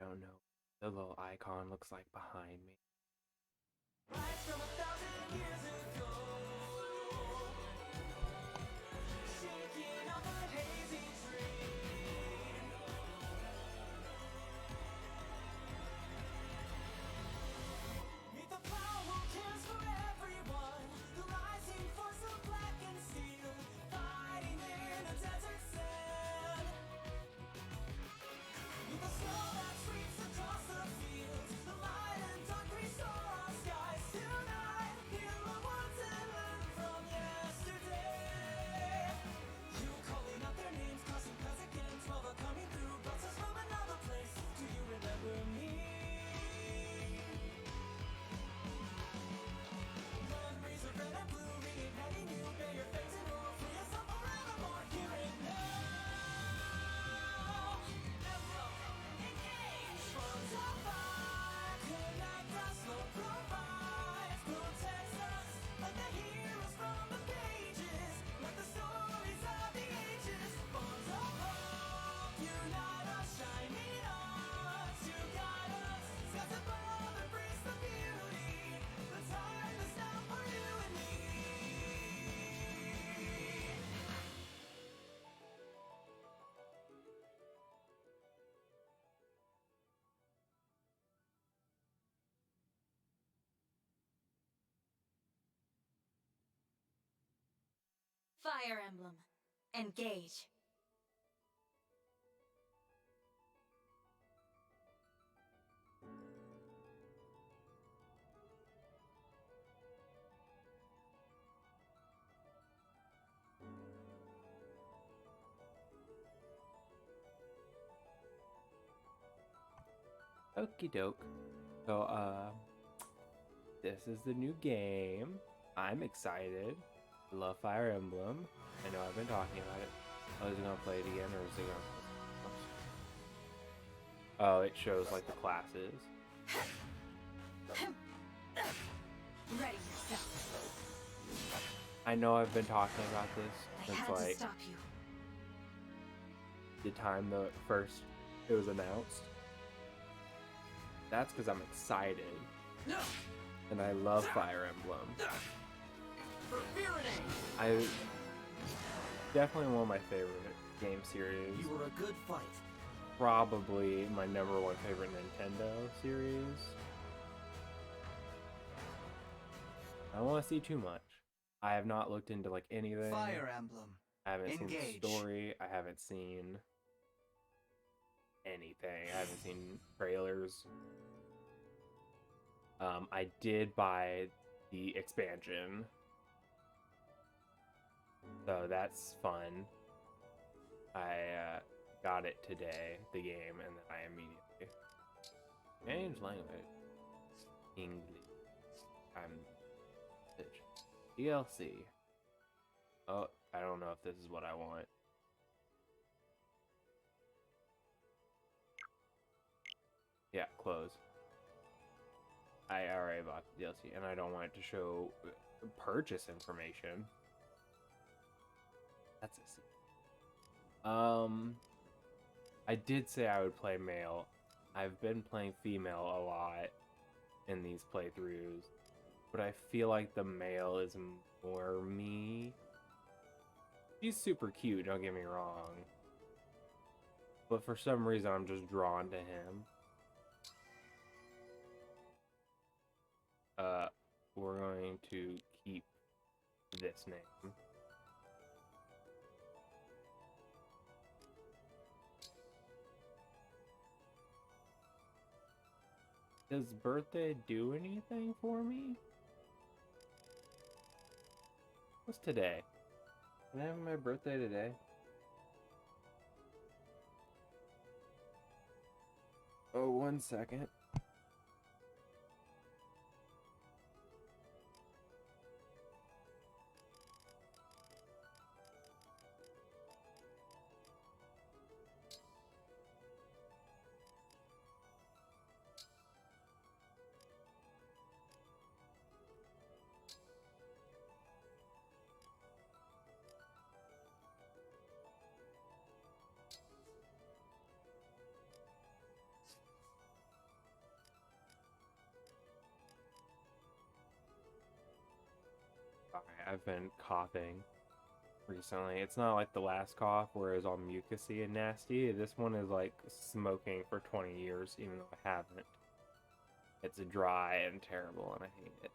don't know. The little icon looks like behind me. Lights from 1,000 years ago, shaking off a hazy dream. Meet the plow who cares for everyone, the rising force of black and steel, fighting in a desert sand. Meet the snow that sweeps across the fields, the light and dark restore our skies tonight. Hear the words and learn from yesterday. You calling out their names, crossing paths again, 12 are coming through, brought us from another place. Do you remember me? One breeze of red and blue, reigniting you, bear your face and roar, free us up forevermore, hear it now. Emblem, engage! Bonds of fire, connect us, Lord provides, protects us, like the heroes from the pages, like the stories of the ages. Bonds of hope, unite us, shining us, you guide us, skies above embrace the beauty, the time is now for you and me. Fire Emblem. Engage. Okie doke. So, this is the new game. I'm excited. I love Fire Emblem. I know I've been talking about it. Oh, is it gonna play it again, or is it gonna? Oh, it shows like the classes. Ready yourself. I know I've been talking about this I since had to like stop you. the time the first it was announced. That's because I'm excited, and I love Fire Emblem. For Faraday, I definitely one of my favorite game series. you were a good fight. Probably my number one favorite Nintendo series. I don't want to see too much. I have not looked into like anything. Fire Emblem, I haven't seen engage. the story. I haven't seen anything. I haven't seen trailers. I did buy the expansion, so that's fun. I got it today, the game, and then I immediately changed language. English. I'm DLC. Oh, I don't know if this is what I want. Yeah, close. I already bought the DLC, and I don't want it to show purchase information. That's a secret. I did say I would play male. I've been playing female a lot in these playthroughs, but I feel like the male is more me. He's super cute, don't get me wrong. But for some reason, I'm just drawn to him. We're going to keep this name. Does birthday do anything for me? What's today? Am I having my birthday today? Oh, 1 second. I've been coughing recently. It's not like the last cough where it was all mucusy and nasty. This one is like smoking for 20 years, even though I haven't. It's dry and terrible, and I hate it.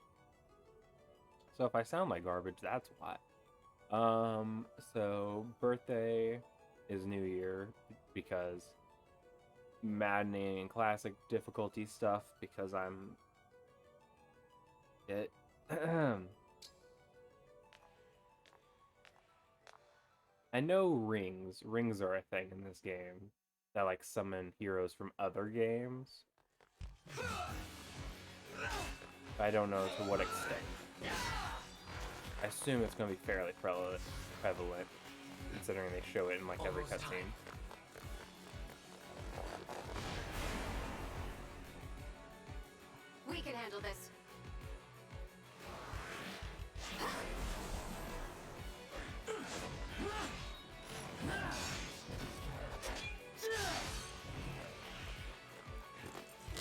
So if I sound like garbage, that's why. So birthday is New Year because maddening and classic difficulty stuff because I'm it. I know rings. Rings are a thing in this game that like summon heroes from other games. I don't know to what extent. I assume it's going to be fairly prevalent, considering they show it in like every cutscene. We can handle this.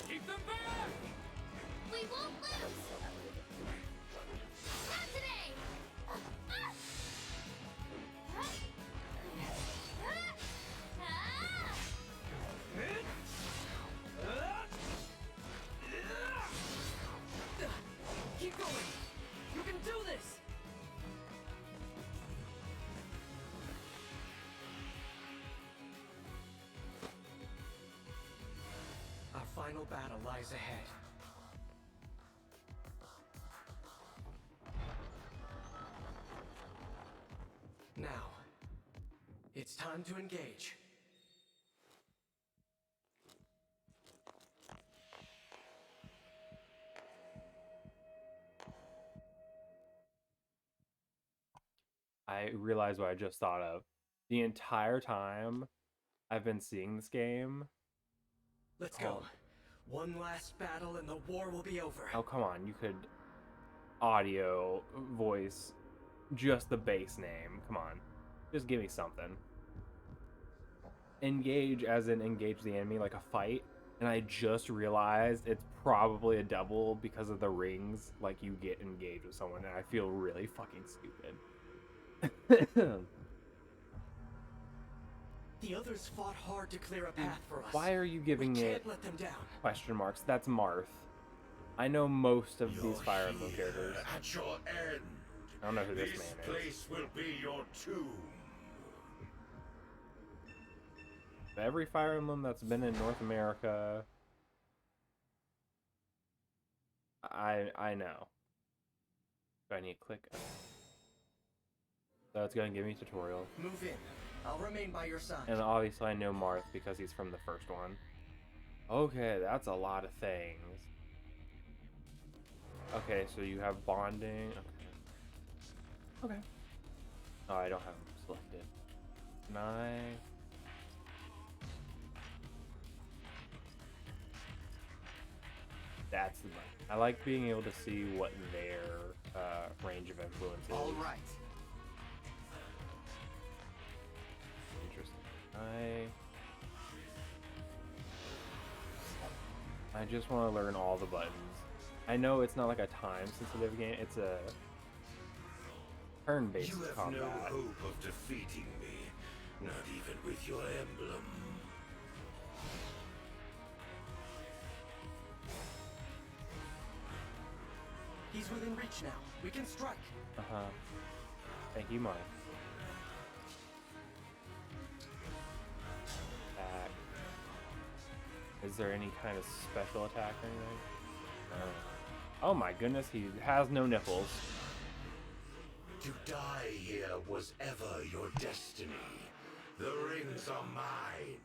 Keep them back! We won't lose! Not today! Keep going! You can do this! Our final battle lies ahead. Now, it's time to engage. I realize what I just thought of. The entire time I've been seeing this game. Let's go. One last battle and the war will be over. Oh, come on. You could audio, voice, just the base name. Come on. Just give me something. Engage as in engage the enemy like a fight. And I just realized it's probably a double because of the rings. Like you get engaged with someone and I feel really fucking stupid. The others fought hard to clear a path for us. Why are you giving We it can't let them down. question marks? That's Marth. I know most of these Fire Emblem characters. At your end. I don't know who this This man is. place will be your tomb. Every Fire Emblem that's been in North America, I know. Do I need to click? So it's gonna give me a tutorial. Move in. I'll remain by your side. And obviously I know Marth because he's from the first one. Okay, that's a lot of things. Okay, so you have bonding. Okay. Oh, I don't have them selected. Can I? That's the button. I like being able to see what their range of influence is. All right. Interesting. I just want to learn all the buttons. I know it's not like a time-sensitive game. It's a turn-based You have combat. no hope of defeating me, not even with your emblem. He's within reach now. We can strike. Uh-huh. Thank you, Mike. Attack. Is there any kind of special attack or anything? No. Oh my goodness, he has no nipples. To die here was ever your destiny. The rings are mine.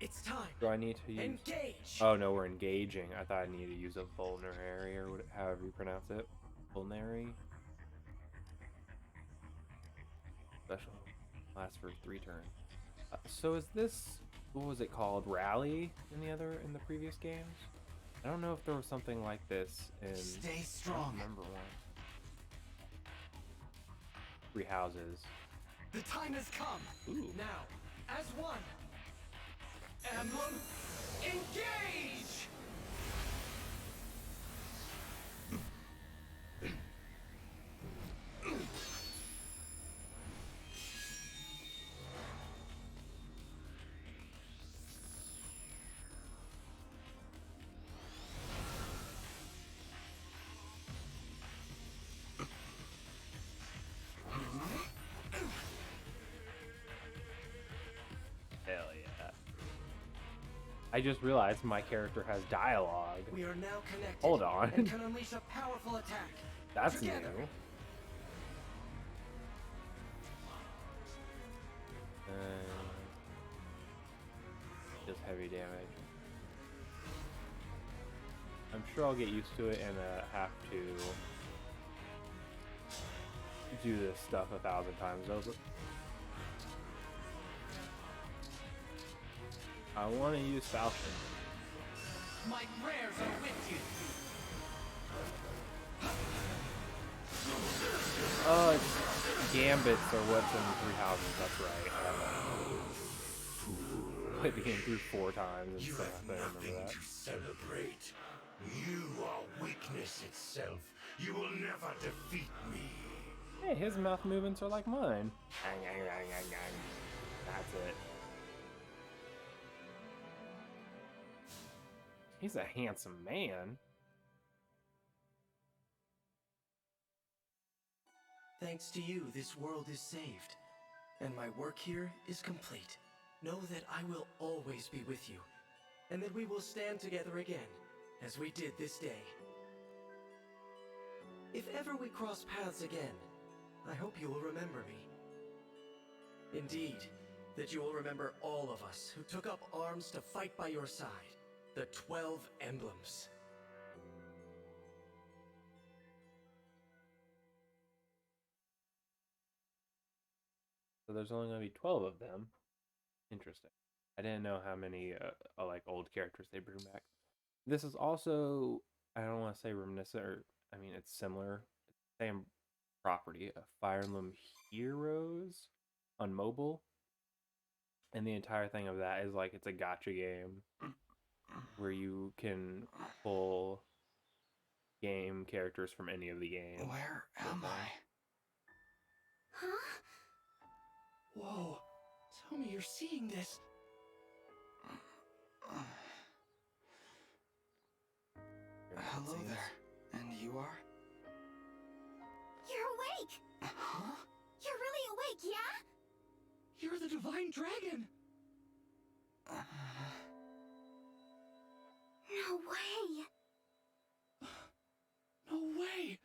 It's time. Do I need to use... Engage. Oh no, we're engaging. I thought I needed to use a vulnerary or however you pronounce it. Vulnerary? Special. Lasts for 3 turns. So is this what was it called? Rally in the previous games? I don't know if there was something like this in. Stay I don't strong. remember one. 3 houses. The time has come. Ooh. Now, as one. Emblem, engage! Hell yeah. I just realized my character has dialogue. We are now connected. Hold on. And can unleash a powerful attack. That's Together. new. Just heavy damage. I'm sure I'll get used to it and have to do this stuff 1,000 times over. I want to use Falchion. My prayers are with you. Oh, it's Gambits are what's in 3 houses, that's right. I played the game through 4 times and You stuff, have I nothing remember that. to celebrate. You are weakness itself. You will never defeat me. Hey, his mouth movements are like mine. That's it. He's a handsome man. Thanks to you, this world is saved. And my work here is complete. Know that I will always be with you. And that we will stand together again, as we did this day. If ever we cross paths again, I hope you will remember me. Indeed, that you will remember all of us who took up arms to fight by your side. The 12 Emblems. So there's only going to be 12 of them. Interesting. I didn't know how many like old characters they bring back. This is also, I don't want to say reminiscent, or I mean it's similar. Same property, of Fire Emblem Heroes on mobile. And the entire thing of that is like it's a gacha game where you can pull game characters from any of the games. Where am I? Huh? Whoa, tell me you're seeing this. Hello there. And you are? You're awake! Huh? You're really awake, yeah? You're the Divine Dragon! No way! No way!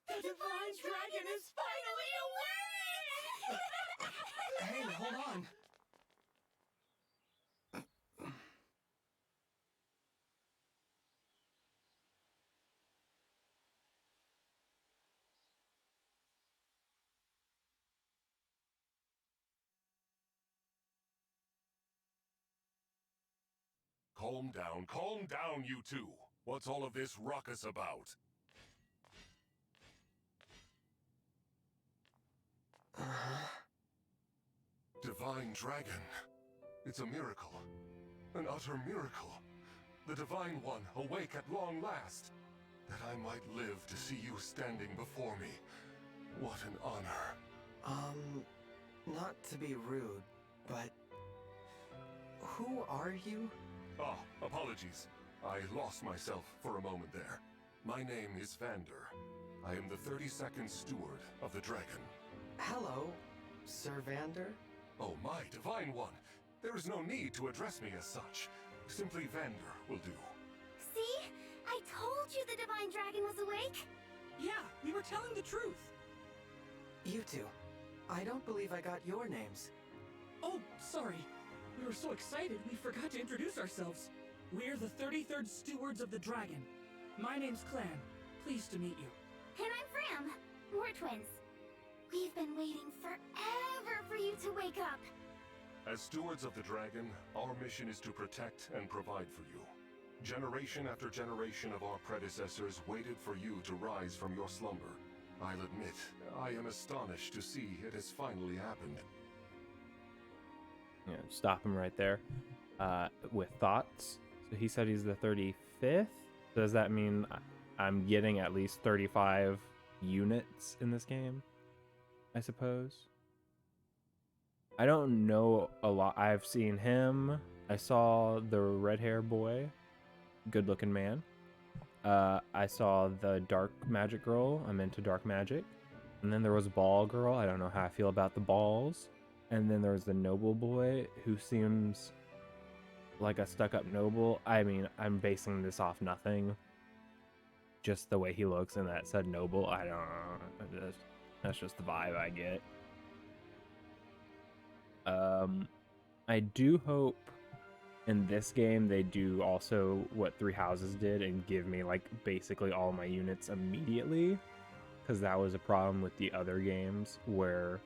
The Divine Dragon is finally awake! Hey, hold on. Calm down, you two. What's all of this ruckus about? Divine Dragon. It's a miracle. An utter miracle. The Divine One awake at long last. That I might live to see you standing before me. What an honor. Not to be rude, but... who are you? Ah, apologies. I lost myself for a moment there. My name is Vander. I am the 32nd Steward of the Dragon. Hello, Sir Vander? Oh, my Divine One. There is no need to address me as such. Simply Vander will do. See? I told you the Divine Dragon was awake! Yeah, we were telling the truth. You two. I don't believe I got your names. Oh, sorry. We were so excited we forgot to introduce ourselves. We're the 33rd Stewards of the Dragon. My name's Clan. Pleased to meet you. And I'm Fram. We're twins. We've been waiting forever wake up! As stewards of the dragon, our mission is to protect and provide for you. Generation after generation of our predecessors waited for you to rise from your slumber. I'll admit, I am astonished to see it has finally happened. Yeah, stop him right there. With thoughts. So he said he's the 35th. Does that mean I'm getting at least 35 units in this game? I suppose. I don't know a lot. I've seen him. I saw the red hair boy. Good looking man. I saw the dark magic girl. I'm into dark magic. And then there was ball girl. I don't know how I feel about the balls. And then there was the noble boy who seems like a stuck-up noble. I mean, I'm basing this off nothing. Just the way he looks and that said noble. I don't know. That's just the vibe I get. I do hope in this game they do also what Three Houses did and give me like basically all my units immediately, because that was a problem with the other games where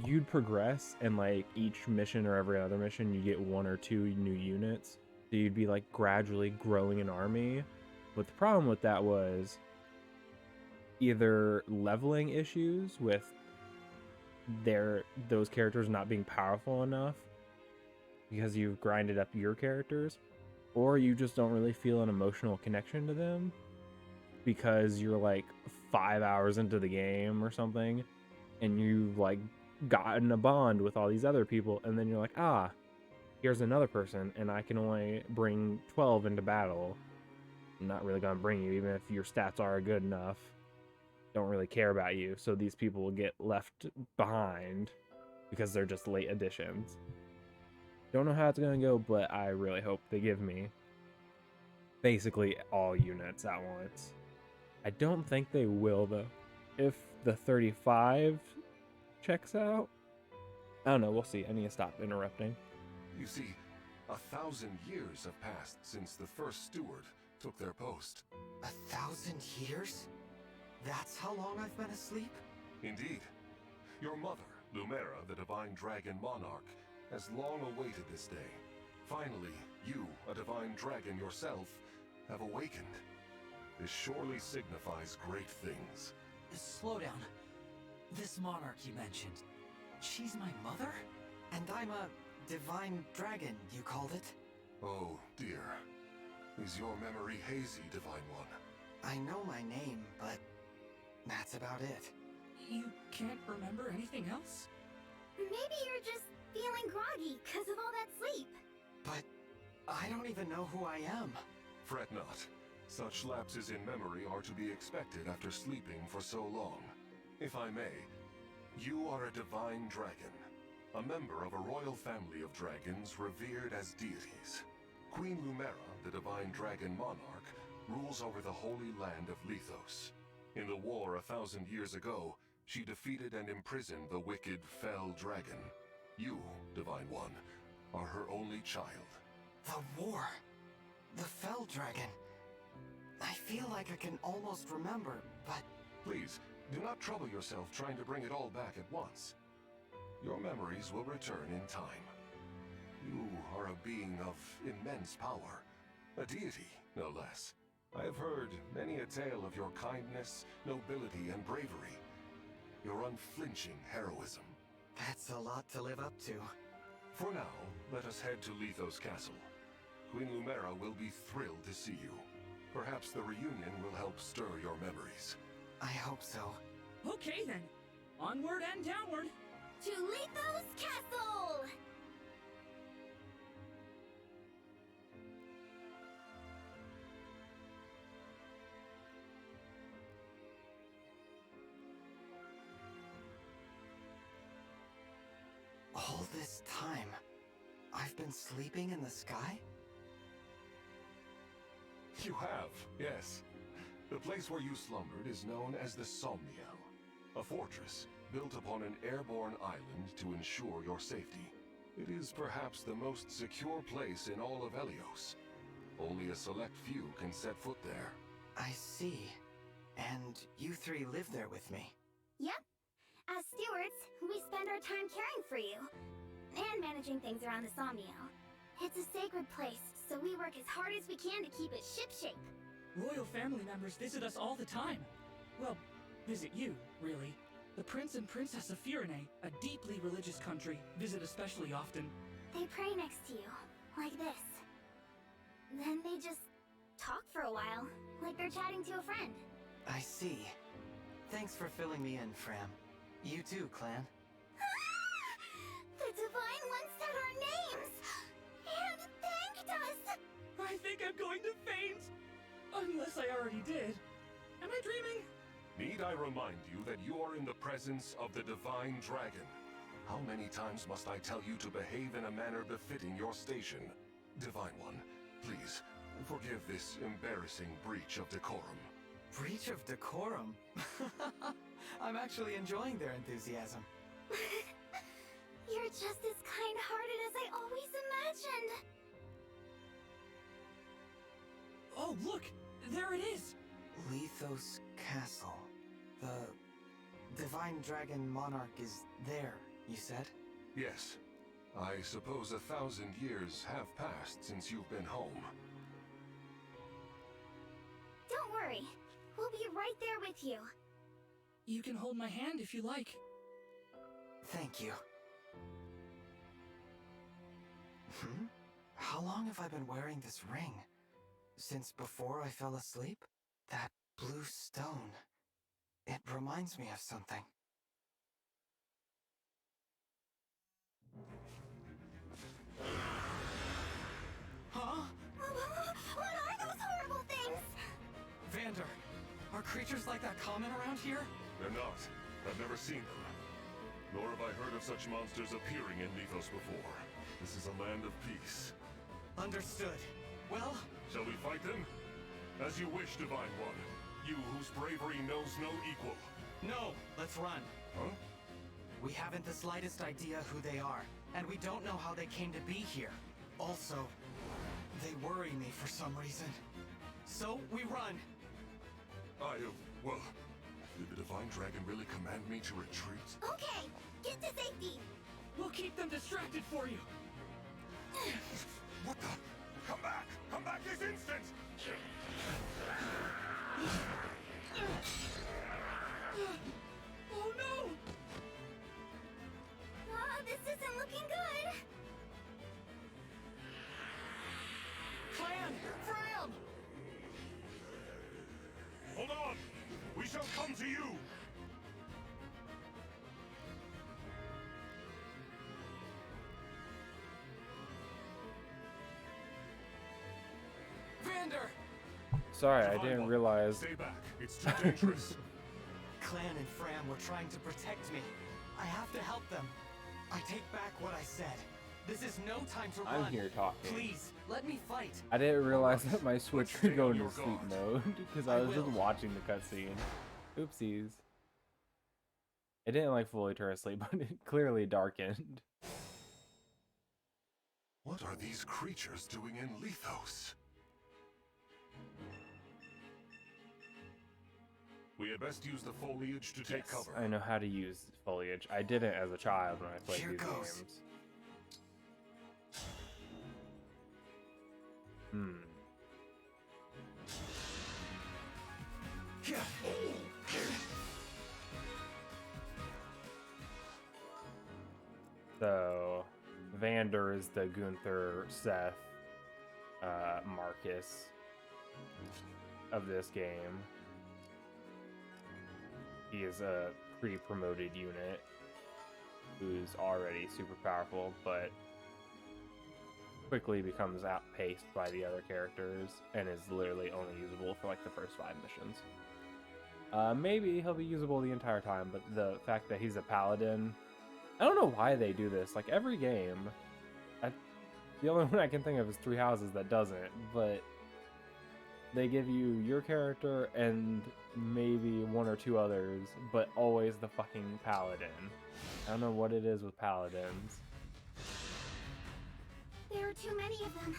you'd progress and like each mission or every other mission you get 1 or 2 new units, so you'd be like gradually growing an army. But the problem with that was either leveling issues with those characters not being powerful enough because you've grinded up your characters, or you just don't really feel an emotional connection to them because you're like 5 hours into the game or something and you've like gotten a bond with all these other people, and then you're like, here's another person and I can only bring 12 into battle. I'm not really gonna bring you even if your stats are good enough. Don't really care about you, so these people will get left behind because they're just late additions. Don't know how it's gonna go, but I really hope they give me basically all units at once. I don't think they will though. If the 35 checks out, I don't know, we'll see. I need to stop interrupting. You see, 1,000 years have passed since the first steward took their post. 1,000 years? That's how long I've been asleep? Indeed. Your mother, Lumera, the Divine Dragon Monarch, has long awaited this day. Finally, you, a Divine Dragon yourself, have awakened. This surely signifies great things. Slow down. This monarch you mentioned, she's my mother? And I'm a divine dragon, you called it? Oh, dear. Is your memory hazy, Divine One? I know my name, but that's about it. You can't remember anything else? Maybe you're just feeling groggy because of all that sleep. But I don't even know who I am. Fret not. Such lapses in memory are to be expected after sleeping for so long. If I may, you are a divine dragon, a member of a royal family of dragons revered as deities. Queen Lumera, the divine dragon monarch, rules over the holy land of Lethos. In the war 1,000 years ago, she defeated and imprisoned the wicked Fell Dragon. You, Divine One, are her only child. The war. The Fell Dragon. I feel like I can almost remember, but... Please, do not trouble yourself trying to bring it all back at once. Your memories will return in time. You are a being of immense power. A deity, no less. I have heard many a tale of your kindness, nobility, and bravery. Your unflinching heroism. That's a lot to live up to. For now, let us head to Lethos Castle. Queen Lumera will be thrilled to see you. Perhaps the reunion will help stir your memories. I hope so. Okay then. Onward and downward. To Lethos Castle! All this time, I've been sleeping in the sky? You have, yes. The place where you slumbered is known as the Somniel, a fortress built upon an airborne island to ensure your safety. It is perhaps the most secure place in all of Helios. Only a select few can set foot there. I see. And you three live there with me? Yep. As stewards, we spend our time caring for you and managing things around the Somnio. It's a sacred place, so we work as hard as we can to keep it shipshape. Royal family members visit us all the time. Well, visit you, really. The Prince and Princess of Firene, a deeply religious country, visit especially often. They pray next to you, like this. Then they just talk for a while, like they're chatting to a friend. I see. Thanks for filling me in, Fram. You too, Clan. The Divine One said our names! And thanked us! I think I'm going to faint! Unless I already did. Am I dreaming? Need I remind you that you are in the presence of the Divine Dragon? How many times must I tell you to behave in a manner befitting your station? Divine One, please, forgive this embarrassing breach of decorum. Breach of decorum? I'm actually enjoying their enthusiasm. You're just as kind-hearted as I always imagined. Oh, look! There it is! Lithos Castle. The Divine Dragon Monarch is there, you said? Yes. I suppose 1,000 years have passed since you've been home. Don't worry. We'll be right there with you. You can hold my hand if you like. Thank you. How long have I been wearing this ring? Since before I fell asleep? That blue stone. It reminds me of something. Huh? What are those horrible things? Vander, are creatures like that common around here? They're not. I've never seen them. Nor have I heard of such monsters appearing in Lithos before. This is a land of peace. Understood. Well, Shall we fight them? As you wish, Divine One. You whose bravery knows no equal. no, let's run. Huh? We haven't the slightest idea who they are, and we don't know how they came to be here. Also, they worry me for some reason. So, we run. Well, did the Divine Dragon really command me to retreat? Okay, get to safety. We'll keep them distracted for you. What the? Come back! Come back this instant! Oh no! This isn't looking good. Clan! Fram! Hold on! We shall come to you! Vander! Sorry, I Divine didn't One, realize. Stay back. It's too dangerous. Clan and Fram were trying to protect me. I have to help them. I take back what I said. This is no time to run. I'm here talking. Please, let me fight. I didn't realize that my Switch Let's would stay go on into your sleep guard. mode because I I was just will. watching the cutscene. Oopsies. It didn't like fully turn asleep, but it clearly darkened. What are these creatures doing in Lithos? We had best use the foliage to take Yes, cover. I know how to use foliage. I did it as a child when I played Here these goes. games. Hmm. So, Vander is the Gunther, Seth, Marcus of this game. He is a pre-promoted unit who's already super powerful, but quickly becomes outpaced by the other characters and is literally only usable for like the first 5 missions. Maybe he'll be usable the entire time, but the fact that he's a paladin, I don't know why they do this. Like every game, the only one I can think of is Three Houses that doesn't, but they give you your character and maybe 1 or 2 others, but always the fucking paladin. I don't know what it is with paladins. There are too many of them.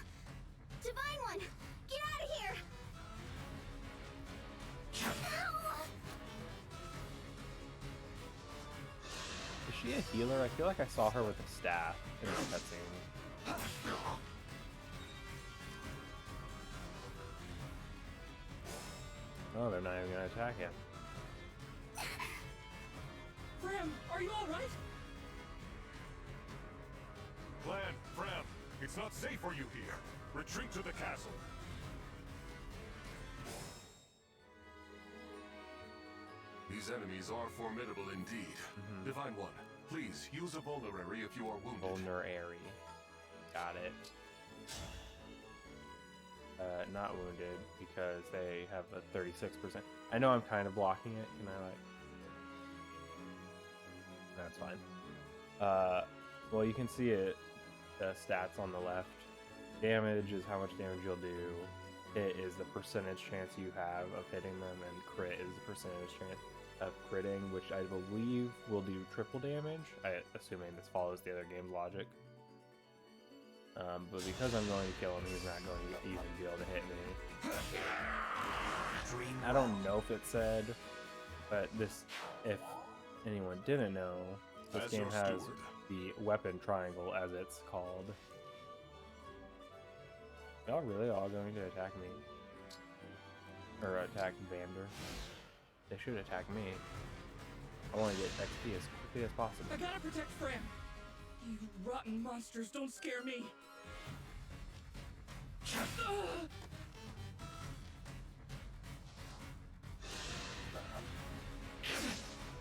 Divine One, get out of here! Ow! she a healer? I feel like I saw her with a staff in this cutscene. Oh, they're not even gonna attack him. Frem, are you alright? Clan, Frem, it's not safe for you here. Retreat to the castle. These enemies are formidable indeed. Divine One, please use a vulnerary if you are wounded. Vulnerary. Got it. Not wounded because they have a 36%. I know I'm kind of blocking it. Can I like? That's fine. Well, you can see it. The stats on the left. Damage is how much damage you'll do. Hit is the percentage chance you have of hitting them, and crit is the percentage chance of critting, which I believe will do triple damage. Assuming this follows the other game's logic. But because I'm going to kill him, he's not going to even be able to hit me. I don't know if it said, but this, if anyone didn't know, this game has the weapon triangle, as it's called. Y'all really all going to attack me? Or attack Vander? They should attack me. I want to get XP as quickly as possible. I gotta protect Frem. You rotten monsters don't scare me.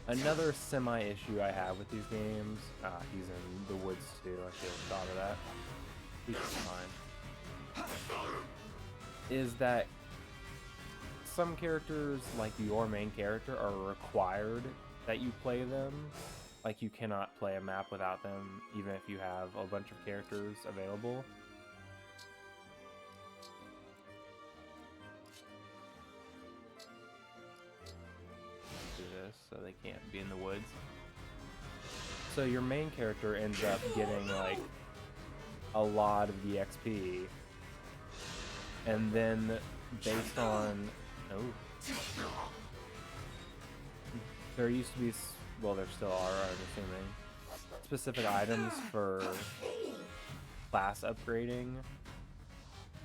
Another semi-issue I have with these games, he's in the woods too, I should have thought of that. He's fine. Is that some characters, like your main character, are required that you play them. Like, you cannot play a map without them, even if you have a bunch of characters available. Do this so they can't be in the woods. So your main character ends up getting, like, a lot of the XP. And then, based on... Oh. There used to be... Well, there still are, I'm assuming. Specific items for class upgrading.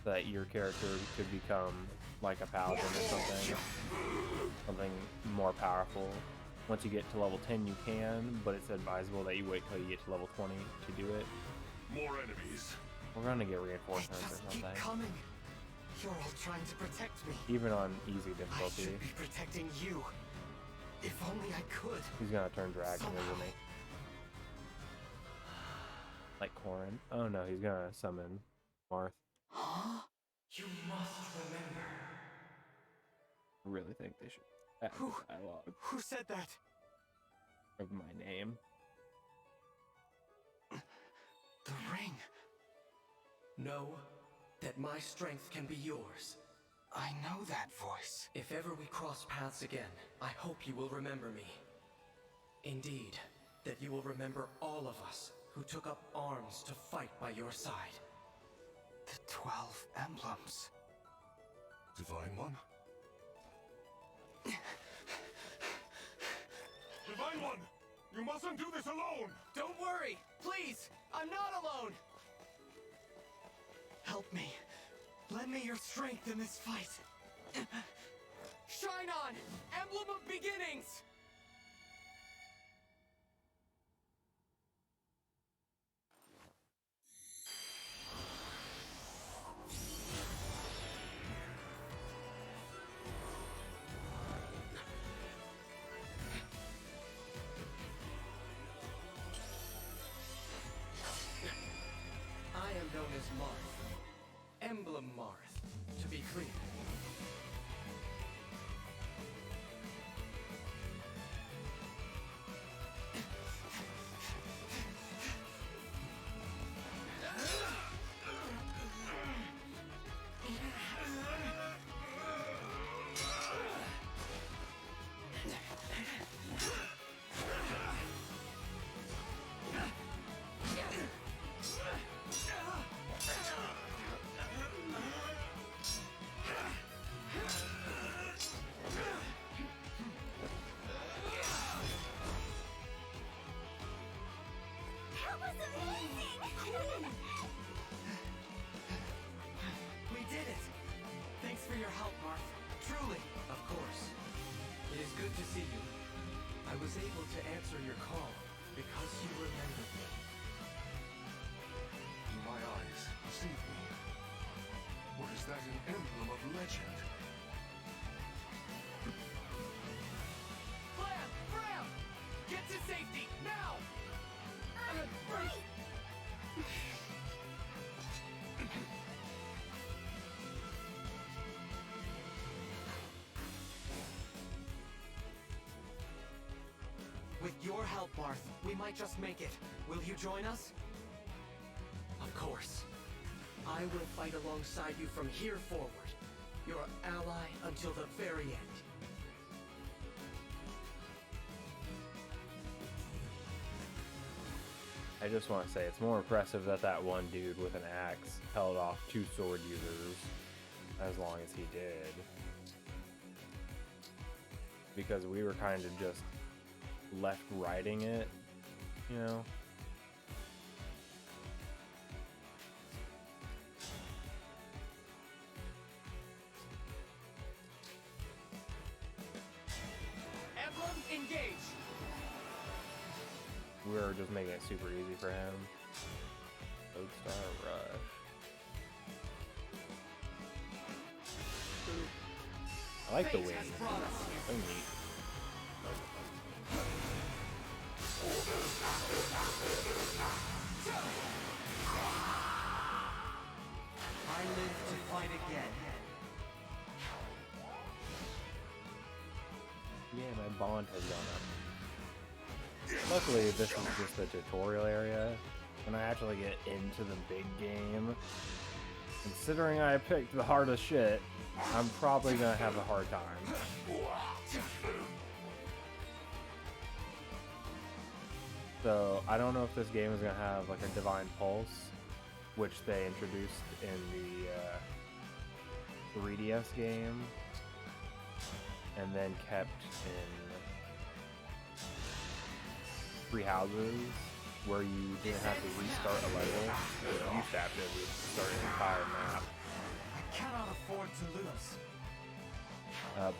So that your character could become, like, a paladin or something. Something more powerful. Once you get to level 10, you can, but it's advisable that you wait till you get to level 20 to do it. More enemies. We're gonna get reinforcements or Keep something. coming. You're all trying to protect me. Even on easy I difficulty. should be protecting you. If only I could. He's gonna turn dragon, isn't he? Like Corrin. Oh no, he's gonna summon Marth. Huh? You must remember. I really think they should add Who? the dialogue Who said that? of my name. The ring. Know that my strength can be yours. I know that voice. If ever we cross paths again, I hope you will remember me. Indeed, that you will remember all of us who took up arms to fight by your side. The 12 emblems. Divine One? Divine One! You mustn't do this alone! Don't worry! Please! I'm not alone! Help me. Lend me your strength in this fight. Shine on! Emblem of Beginnings! I am known as Marth. Emblem Marth, to be clear. help, Marth. Truly. Of course. It is good to see you. I was able to answer your call because you remembered me. My eyes deceive me. Or is that an emblem of legend? Clam! Fram! Get to safety, now! Right! With your help, Marth, we might just make it. Will you join us? Of course. I will fight alongside you from here forward. Your ally until the very end. I just want to say it's more impressive that that one dude with an axe held off 2 sword users as long as he did. Because we were kind of just left riding it, you know? Emblem, engage! We were just making it super easy for him. Lodestar Rush. I like the Fate wings. has brought us here. So neat. I live to fight again. Yeah, my bond has gone up. Luckily, this is just the tutorial area. When I actually get into the big game, considering I picked the hardest shit, I'm probably gonna have a hard time. So, I don't know if this game is gonna have like a Divine Pulse, which they introduced in the 3DS game, and then kept in Three Houses, where you didn't have to restart a level. You used to have to restart an entire map, I cannot afford to lose.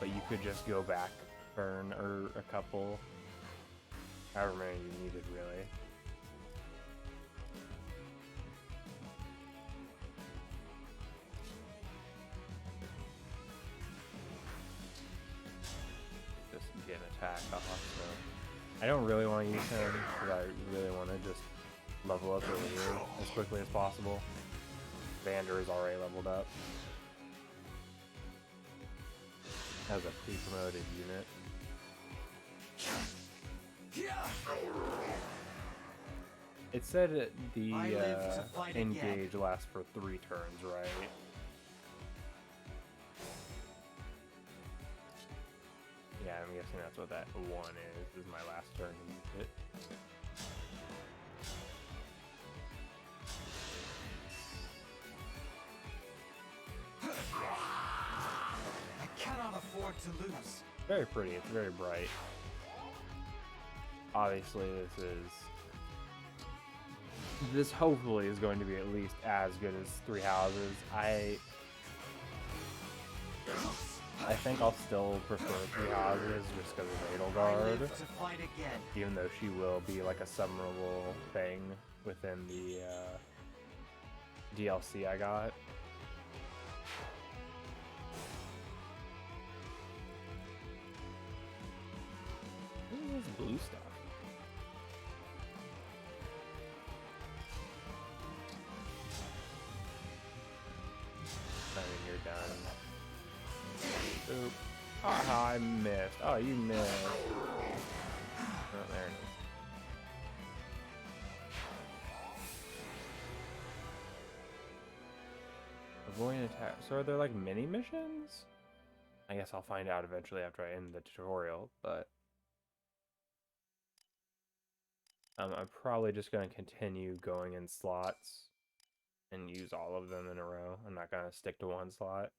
but you could just go back, burn or a couple, however many you needed, really. Just get an attack off, so I don't really want to use him because I really want to just level up over here as quickly as possible. Vander is already leveled up as a pre-promoted unit. It said that the I live to fight again. engage lasts for 3 turns, right? Yeah, I'm guessing that's what that 1 is my last turn to use it. I cannot afford to lose. Very pretty, it's very bright. Obviously, this hopefully is going to be at least as good as Three Houses. I think I'll still prefer Three Houses just because of I Edelgard, live to fight again. even though she will be like a summonable thing within the DLC I got. What is this blue stuff? I mean, you're done. Oop. Ah, I missed. Oh, you missed. Oh, there it is. Avoid an attack. So are there like mini missions? I guess I'll find out eventually after I end the tutorial, but I'm probably just going to continue going in slots and use all of them in a row. I'm not going to stick to one slot.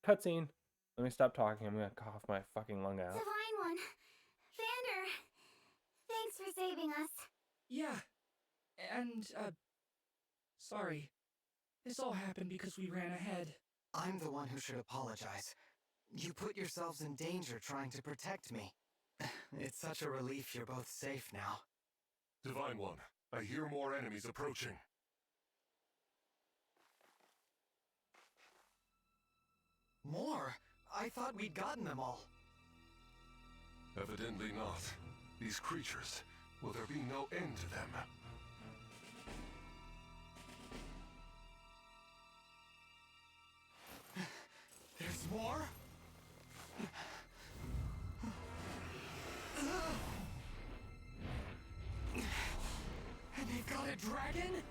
Cutscene. Let me stop talking. I'm going to cough my fucking lung out. Divine One. Vander. Thanks for saving us. Yeah. And, sorry. This all happened because we ran ahead. I'm the one who should apologize. You put yourselves in danger trying to protect me. It's such a relief you're both safe now. Divine One, I hear more enemies approaching. More? I thought we'd gotten them all. Evidently not. These creatures, will there be no end to them? There's more? And they've got a dragon?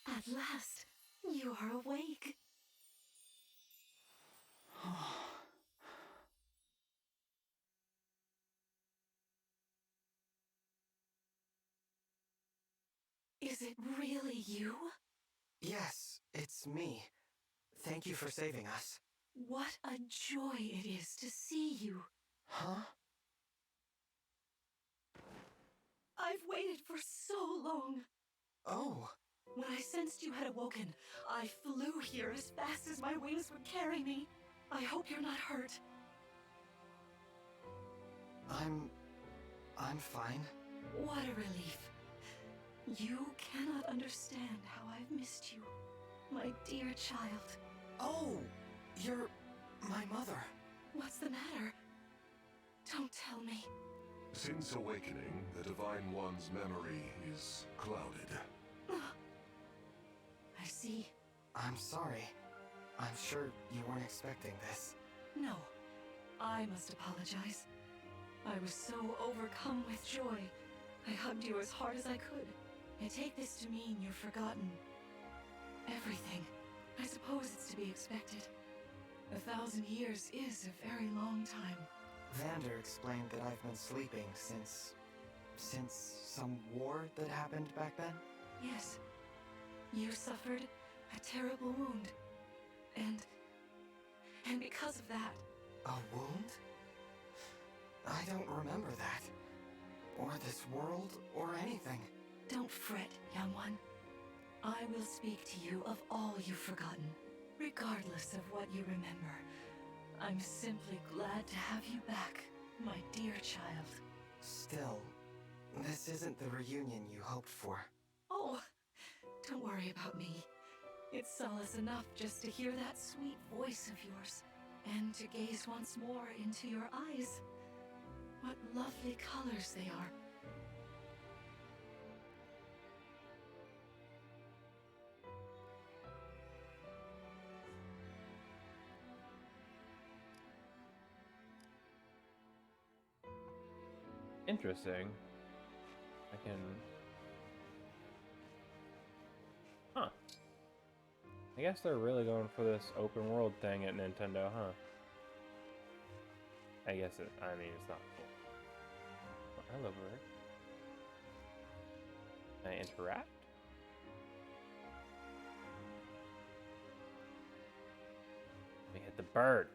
At last, you are awake. Is it really you? Yes, it's me. Thank you for saving us. What a joy it is to see you. Huh? I've waited for so long. Oh, When I sensed you had awoken, I flew here as fast as my wings would carry me. I hope you're not hurt. I'm fine. What a relief. You cannot understand how I've missed you, my dear child. Oh, you're my mother. What's the matter? Don't tell me. Since awakening, the Divine One's memory is clouded. I see. I'm sorry. I'm sure you weren't expecting this. No, I must apologize. I was so overcome with joy. I hugged you as hard as I could. I take this to mean you've forgotten everything. I suppose it's to be expected. 1,000 years is a very long time. Vander explained that I've been sleeping since some war that happened back then? Yes, you suffered a terrible wound. And because of that, A wound? I don't remember that. Or this world, or anything. don't fret, young one. I will speak to you of all you've forgotten, regardless of what you remember. I'm simply glad to have you back, my dear child. Still, this isn't the reunion you hoped for. Oh, don't worry about me. It's solace enough just to hear that sweet voice of yours, and to gaze once more into your eyes. What lovely colors they are. Interesting. I can... Huh. I guess they're really going for this open world thing at Nintendo, huh? I guess it... I mean, it's not full. Oh, hello, bird. Can I interact? Let me hit the bird.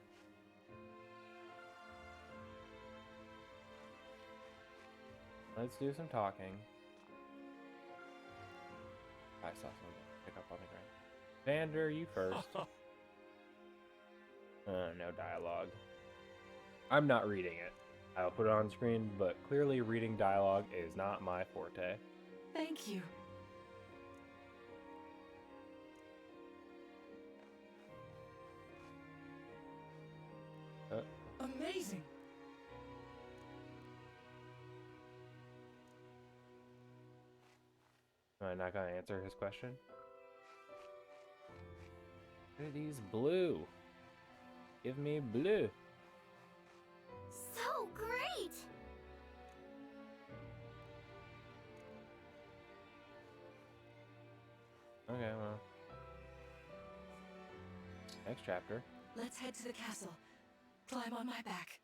Let's do some talking. I saw something pick up on the ground. Vander, you first. No dialogue. I'm not reading it. I'll put it on screen, but clearly reading dialogue is not my forte. Thank you. Amazing! Am I not gonna answer his question? Look at these blue. Give me blue. So great! Okay, well. Next chapter. Let's head to the castle. Climb on my back.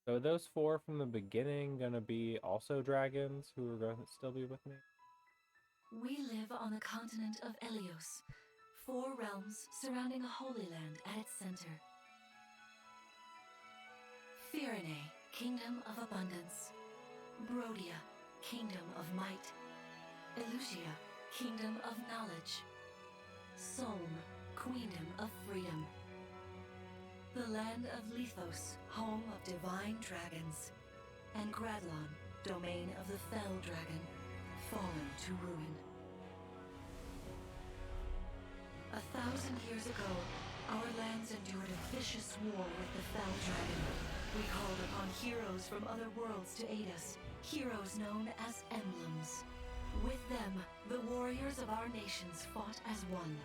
So are those four from the beginning gonna be also dragons who are gonna still be with me? We live on the continent of Elios, 4 realms surrounding a holy land at its center. Firene, kingdom of abundance. Brodia, kingdom of might. Elutia, kingdom of knowledge. Solm, queendom of freedom. The land of Lethos, home of divine dragons. And Gradlon, domain of the fell dragon, fallen to ruin. 1,000 years ago, our lands endured a vicious war with the fell dragon. We called upon heroes from other worlds to aid us, heroes known as Emblems. With them, the warriors of our nations fought as one.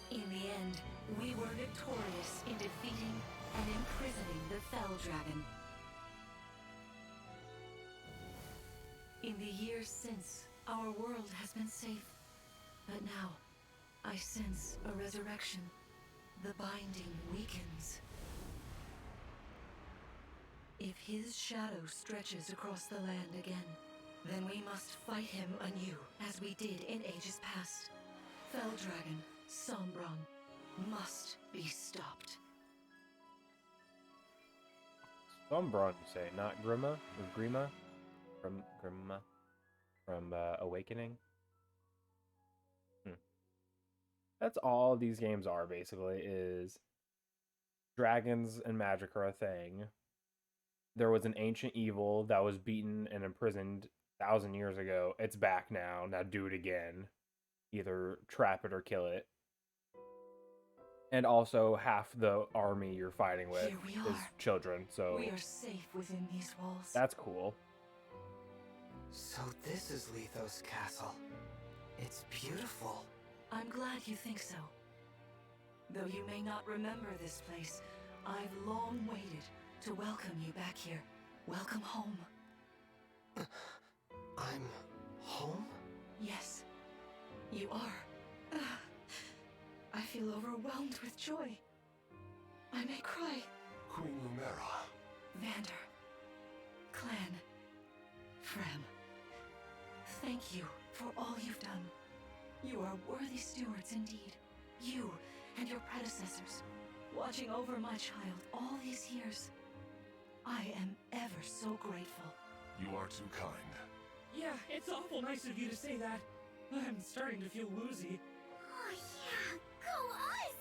In the end, we were victorious in defeating and imprisoning the fell dragon. In the years since, our world has been safe. But now, I sense a resurrection. The binding weakens. If his shadow stretches across the land again, then we must fight him anew, as we did in ages past. Fell Dragon, Sombron, must be stopped. Sombron, you say, not Grima or Grima? From Grima? From Awakening? That's all these games are, basically, is dragons and magic are a thing. There was an ancient evil that was beaten and imprisoned 1,000 years ago. It's back now. Now do it again. Either trap it or kill it. And also, half the army you're fighting with Here we is are. children, so We are safe within these walls. that's cool. So this is Lethos Castle. It's beautiful. I'm glad you think so. Though you may not remember this place, I've long waited to welcome you back here. Welcome home. I'm home? Yes, you are. I feel overwhelmed with joy. I may cry. Queen Lumera. Vander, Clan, Frem, thank you for all you've done. You are worthy stewards indeed. You and your predecessors, watching over my child all these years. I am ever so grateful. You are too kind. Yeah, it's awful nice of you to say that. I'm starting to feel woozy. Oh yeah, go us!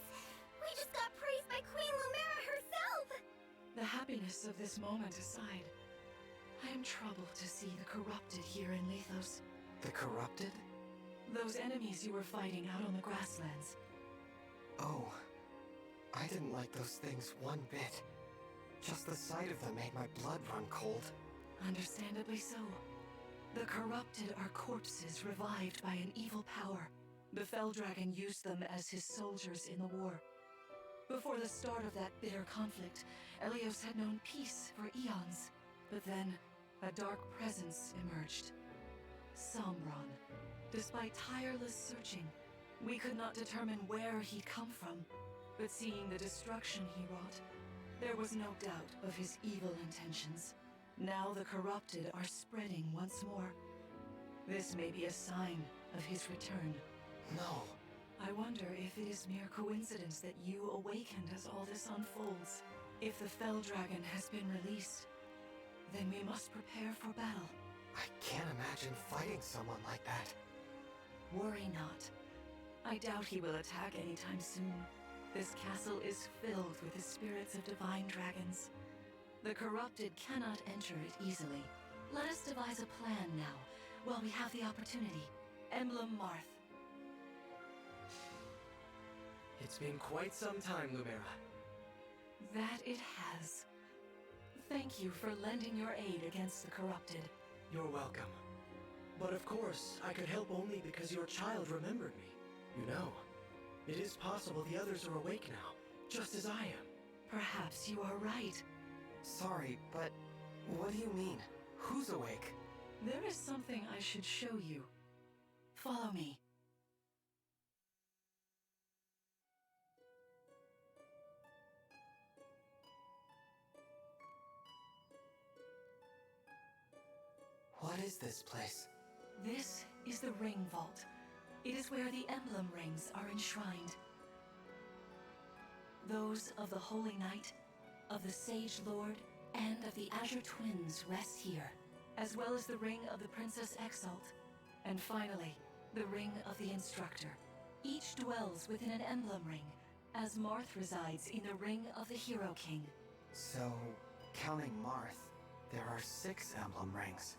We just got praised by Queen Lumera herself! The happiness of this moment aside, I am troubled to see the corrupted here in Lethos. The corrupted? Those enemies you were fighting out on the grasslands. Oh, I didn't like those things one bit. Just the sight of them made my blood run cold. Understandably so. The corrupted are corpses revived by an evil power. The Fell Dragon used them as his soldiers in the war. Before the start of that bitter conflict, Elios had known peace for eons. But then, a dark presence emerged. Sombron. Despite tireless searching, we could not determine where he'd come from. But seeing the destruction he wrought, there was no doubt of his evil intentions. Now the corrupted are spreading once more. This may be a sign of his return. No. I wonder if it is mere coincidence that you awakened as all this unfolds. If the Fell Dragon has been released, then we must prepare for battle. I can't imagine fighting someone like that. Worry not. I doubt he will attack anytime soon. This castle is filled with the spirits of divine dragons. The corrupted cannot enter it easily. Let us devise a plan now, while we have the opportunity. Emblem Marth. It's been quite some time, Lumera. That it has. Thank you for lending your aid against the corrupted. You're welcome. But of course, I could help only because your child remembered me. You know, it is possible the others are awake now, just as I am. Perhaps you are right. Sorry, but what do you mean? Who's awake? There is something I should show you. Follow me. What is this place? This is the Ring Vault. It is where the Emblem rings are enshrined. Those of the Holy Knight, of the Sage Lord, and of the Azure Twins rest here, as well as the ring of the Princess Exalt, and finally, the ring of the Instructor. Each dwells within an emblem ring, as Marth resides in the ring of the Hero King. So, counting Marth, there are 6 emblem rings.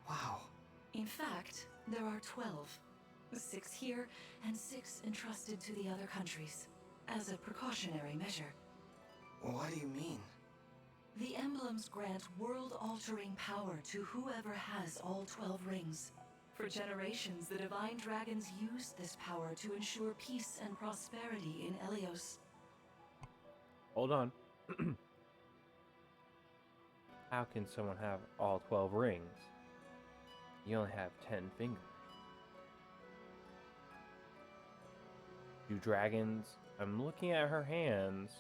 Wow. In fact, there are 12. 6 here, and 6 entrusted to the other countries, as a precautionary measure. What do you mean? The emblems grant world-altering power to whoever has all 12 rings. For generations, the Divine Dragons used this power to ensure peace and prosperity in Elios. Hold on. How can someone have all 12 rings? You only have 10 fingers. Do dragons... I'm looking at her hands,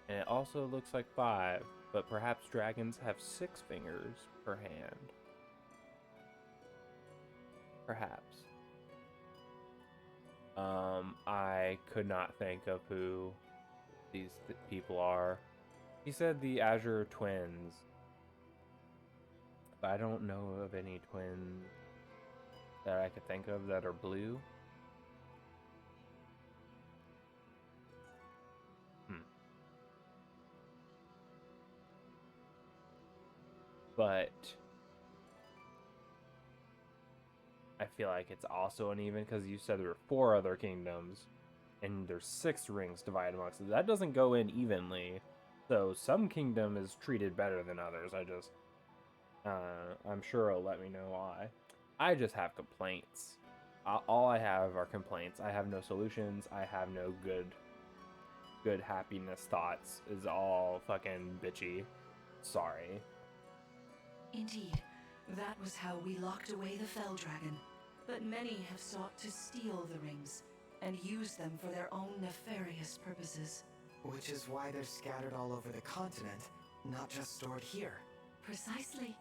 and it also looks like 5, but perhaps dragons have 6 fingers per hand. Perhaps. I could not think of who these people are. He said the Azure Twins, but I don't know of any twins that I could think of that are blue. But I feel like it's also uneven because you said there were 4 other kingdoms and there's 6 rings divided amongst them. That doesn't go in evenly. So some kingdom is treated better than others. I'm sure it'll let me know why. I just have complaints. All I have are complaints. I have no solutions. I have no good happiness thoughts. Is all fucking bitchy. Sorry. Indeed, that was how we locked away the Fell Dragon. But many have sought to steal the rings and use them for their own nefarious purposes. Which is why they're scattered all over the continent, not just stored here. Precisely.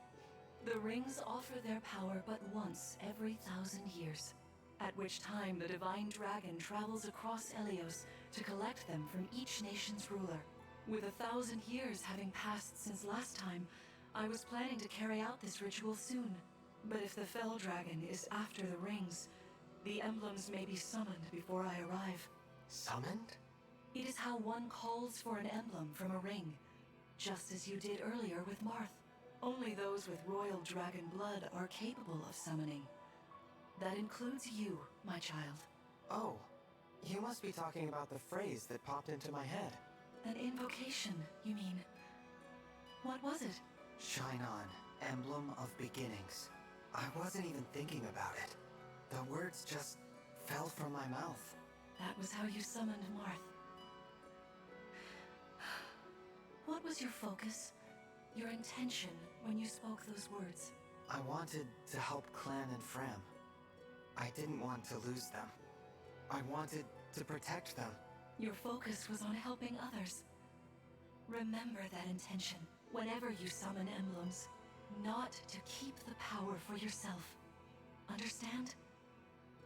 The rings offer their power but once every 1,000 years, at which time the Divine Dragon travels across Elios to collect them from each nation's ruler. With 1,000 years having passed since last time, I was planning to carry out this ritual soon. But if the Fell Dragon is after the rings, the emblems may be summoned before I arrive. Summoned? It is how one calls for an emblem from a ring, just as you did earlier with Marth. Only those with royal dragon blood are capable of summoning. That includes you, my child. Oh, you must be talking about the phrase that popped into my head. An invocation, you mean? What was it? Shine on, emblem of beginnings. I wasn't even thinking about it. The words just fell from my mouth. That was how you summoned Marth. What was your focus? Your intention when you spoke those words? I wanted to help Clan and Fram. I didn't want to lose them. I wanted to protect them. Your focus was on helping others. Remember that intention whenever you summon emblems. Not to keep the power for yourself. Understand?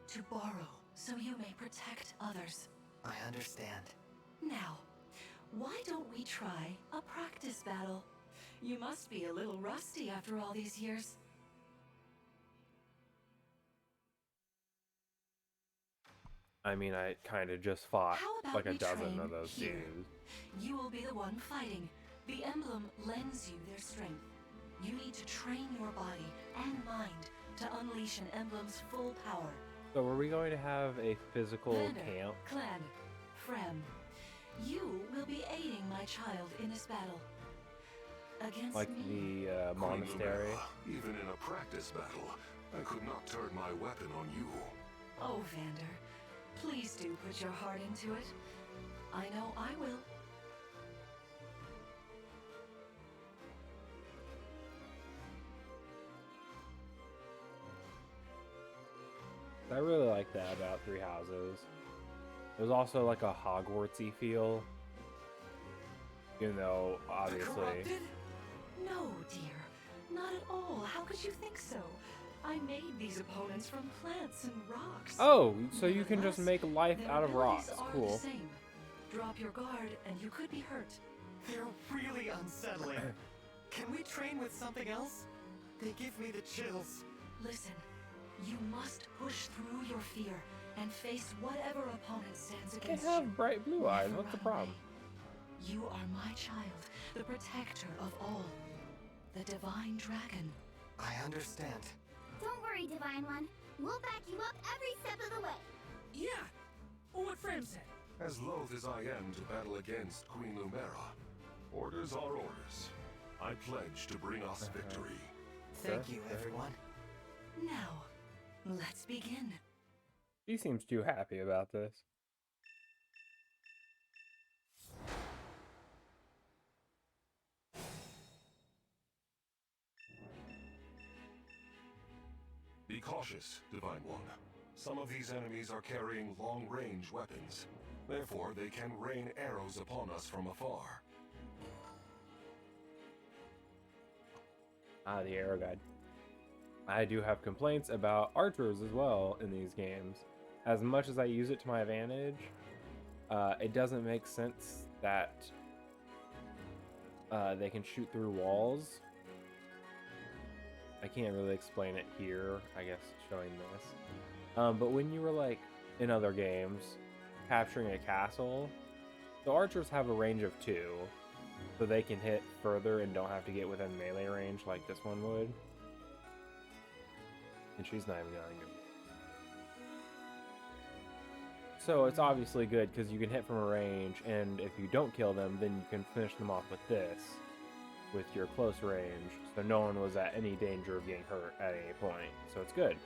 To borrow so you may protect others. I understand. Now, why don't we try a practice battle? You must be a little rusty after all these years. I mean, I kind of just fought How about like a we dozen train of those here? dudes. You will be the one fighting. The emblem lends you their strength. You need to train your body and mind to unleash an emblem's full power. So are we going to have a physical Vander, camp? Clan, Frem, you will be aiding my child in this battle. Against Like me. the monastery? Queen Lumera, even in a practice battle, I could not turn my weapon on you. Oh, Vander, please do put your heart into it. I know I will. I really like that about Three Houses. There's also like a Hogwartsy feel. Even though, obviously... No, dear. Not at all. How could you think so? I made these opponents from plants and rocks. Oh, so you can just Nevertheless, make life their out of abilities rocks. are Cool. the same. Drop your guard and you could be hurt. They're really unsettling. Can we train with something else? They give me the chills. Listen, you must push through your fear and face whatever opponent stands They against you. have bright blue eyes. Never What's the run problem? away. You are my child, the protector of all. The Divine Dragon. I understand. Don't worry, Divine One. We'll back you up every step of the way. Yeah. What Fram said. As loath as I am to battle against Queen Lumera, orders are orders. I pledge to bring us victory. Thank Sure, you, sure. everyone. Now, let's begin. He seems too happy about this. Be cautious, Divine One. Some of these enemies are carrying long-range weapons. Therefore, they can rain arrows upon us from afar. Ah, the arrow guide. I do have complaints about archers as well in these games. As much as I use it to my advantage, it doesn't make sense that they can shoot through walls. I can't really explain it here, I guess, showing this. But when you were like in other games, capturing a castle, the archers have a range of 2. So they can hit further and don't have to get within melee range like this one would. And she's not even going to. So it's obviously good because you can hit from a range, and if you don't kill them, then you can finish them off with this, with your close range. So no one was at any danger of getting hurt at any point. So it's good.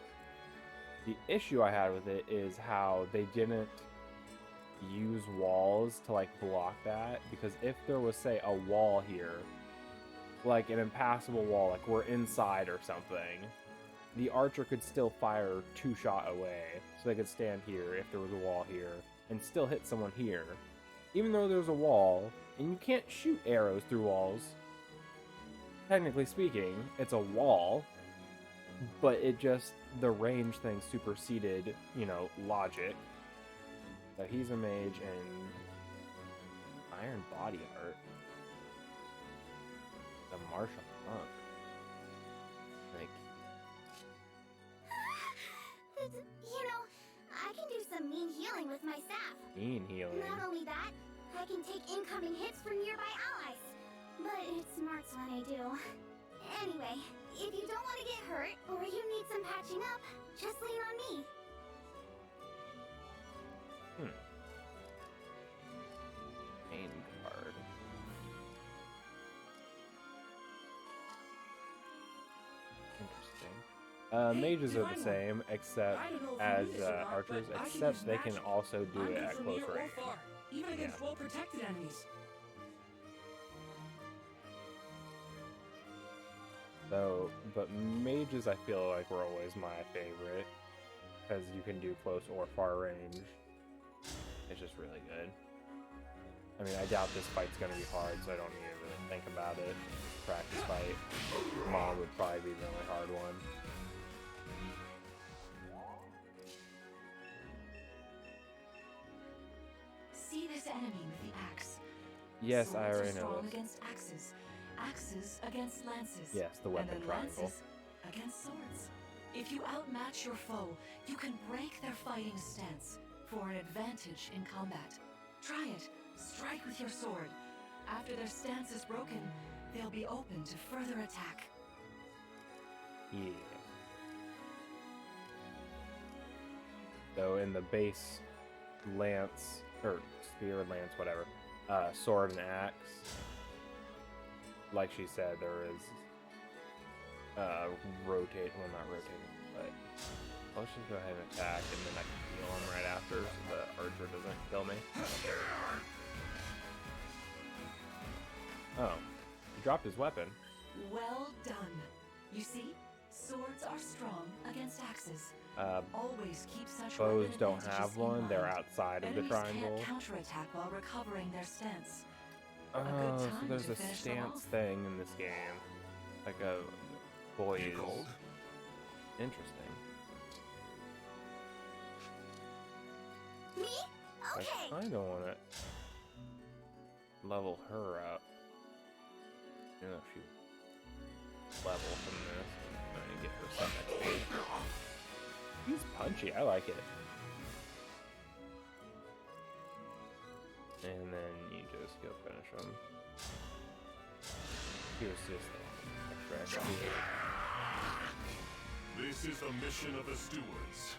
The issue I had with it is how they didn't use walls to like block that, because if there was, say, a wall here, like an impassable wall, like we're inside or something, the archer could still fire 2 shot away. So they could stand here if there was a wall here and still hit someone here, even though there's a wall. And you can't shoot arrows through walls, technically speaking. It's a wall, but it just, the range thing superseded, you know, logic. So he's a mage in iron body art. The martial monk. Like, You know, I can do some mean healing with my staff. mean healing. Not only that, I can take incoming hits from nearby allies. But it smarts when I do. Anyway, if you don't want to get hurt, or you need some patching up, just lean on me. Main card. Interesting. Mages are the same, except I don't know if as you knew this or not, archers, but I can except use they can magic. also do I'm it good at from close near or range. far, even against well-protected enemies. So, but mages I feel like were always my favorite, because you can do close or far range. It's just really good. I mean, I doubt this fight's gonna be hard, so I don't need to really think about it. Practice fight. Mom would probably be the only hard one. See this enemy with the axe. Yes, Swords I are already know strong this. against axes, axes against lances. Yes, the weapon and then triangle. lances against swords. If you outmatch your foe, you can break their fighting stance for an advantage in combat. Try it. Strike with your sword. After their stance is broken, they'll be open to further attack. Yeah. So in the base lance, or spear, lance, whatever, sword and axe, like she said, there is rotate, well, not rotating, but let's just go ahead and attack, and then I can heal him right after so the archer doesn't kill me. Oh, he dropped his weapon. Well done. You see, swords are strong against axes. Always keep such Bows weapon don't advantages have in one, they're mind. outside of the Enemies triangle. can't counterattack while recovering their stance. Oh, good so time there's to a finish them stance off. thing in this game. Like a boy You is called? interesting. Me? I Okay. kind of want to level her up. You know, if she level from this, I'm gonna get her some XP. He's punchy. I like it. And then you just go finish him. He was just extra XP. This is the mission of the stewards.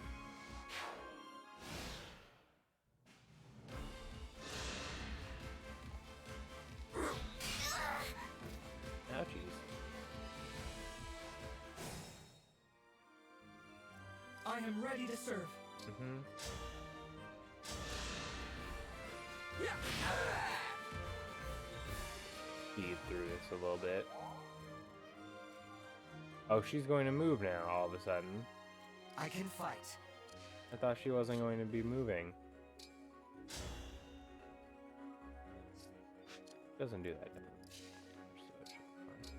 Ouchies. I am ready to serve. Mm-hmm. Speed through this a little bit. Oh, she's going to move now all of a sudden. I can fight. I thought she wasn't going to be moving. Doesn't do that. So it should be fine.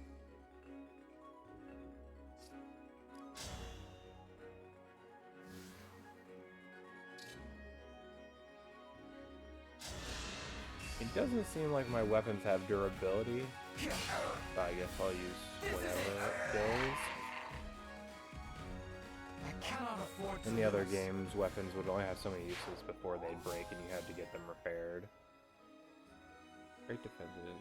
It doesn't seem like my weapons have durability, but I guess I'll use whatever it goes. I cannot afford to In the other lose. games, weapons would only have so many uses before they'd break and you had to get them repaired. Great defenses.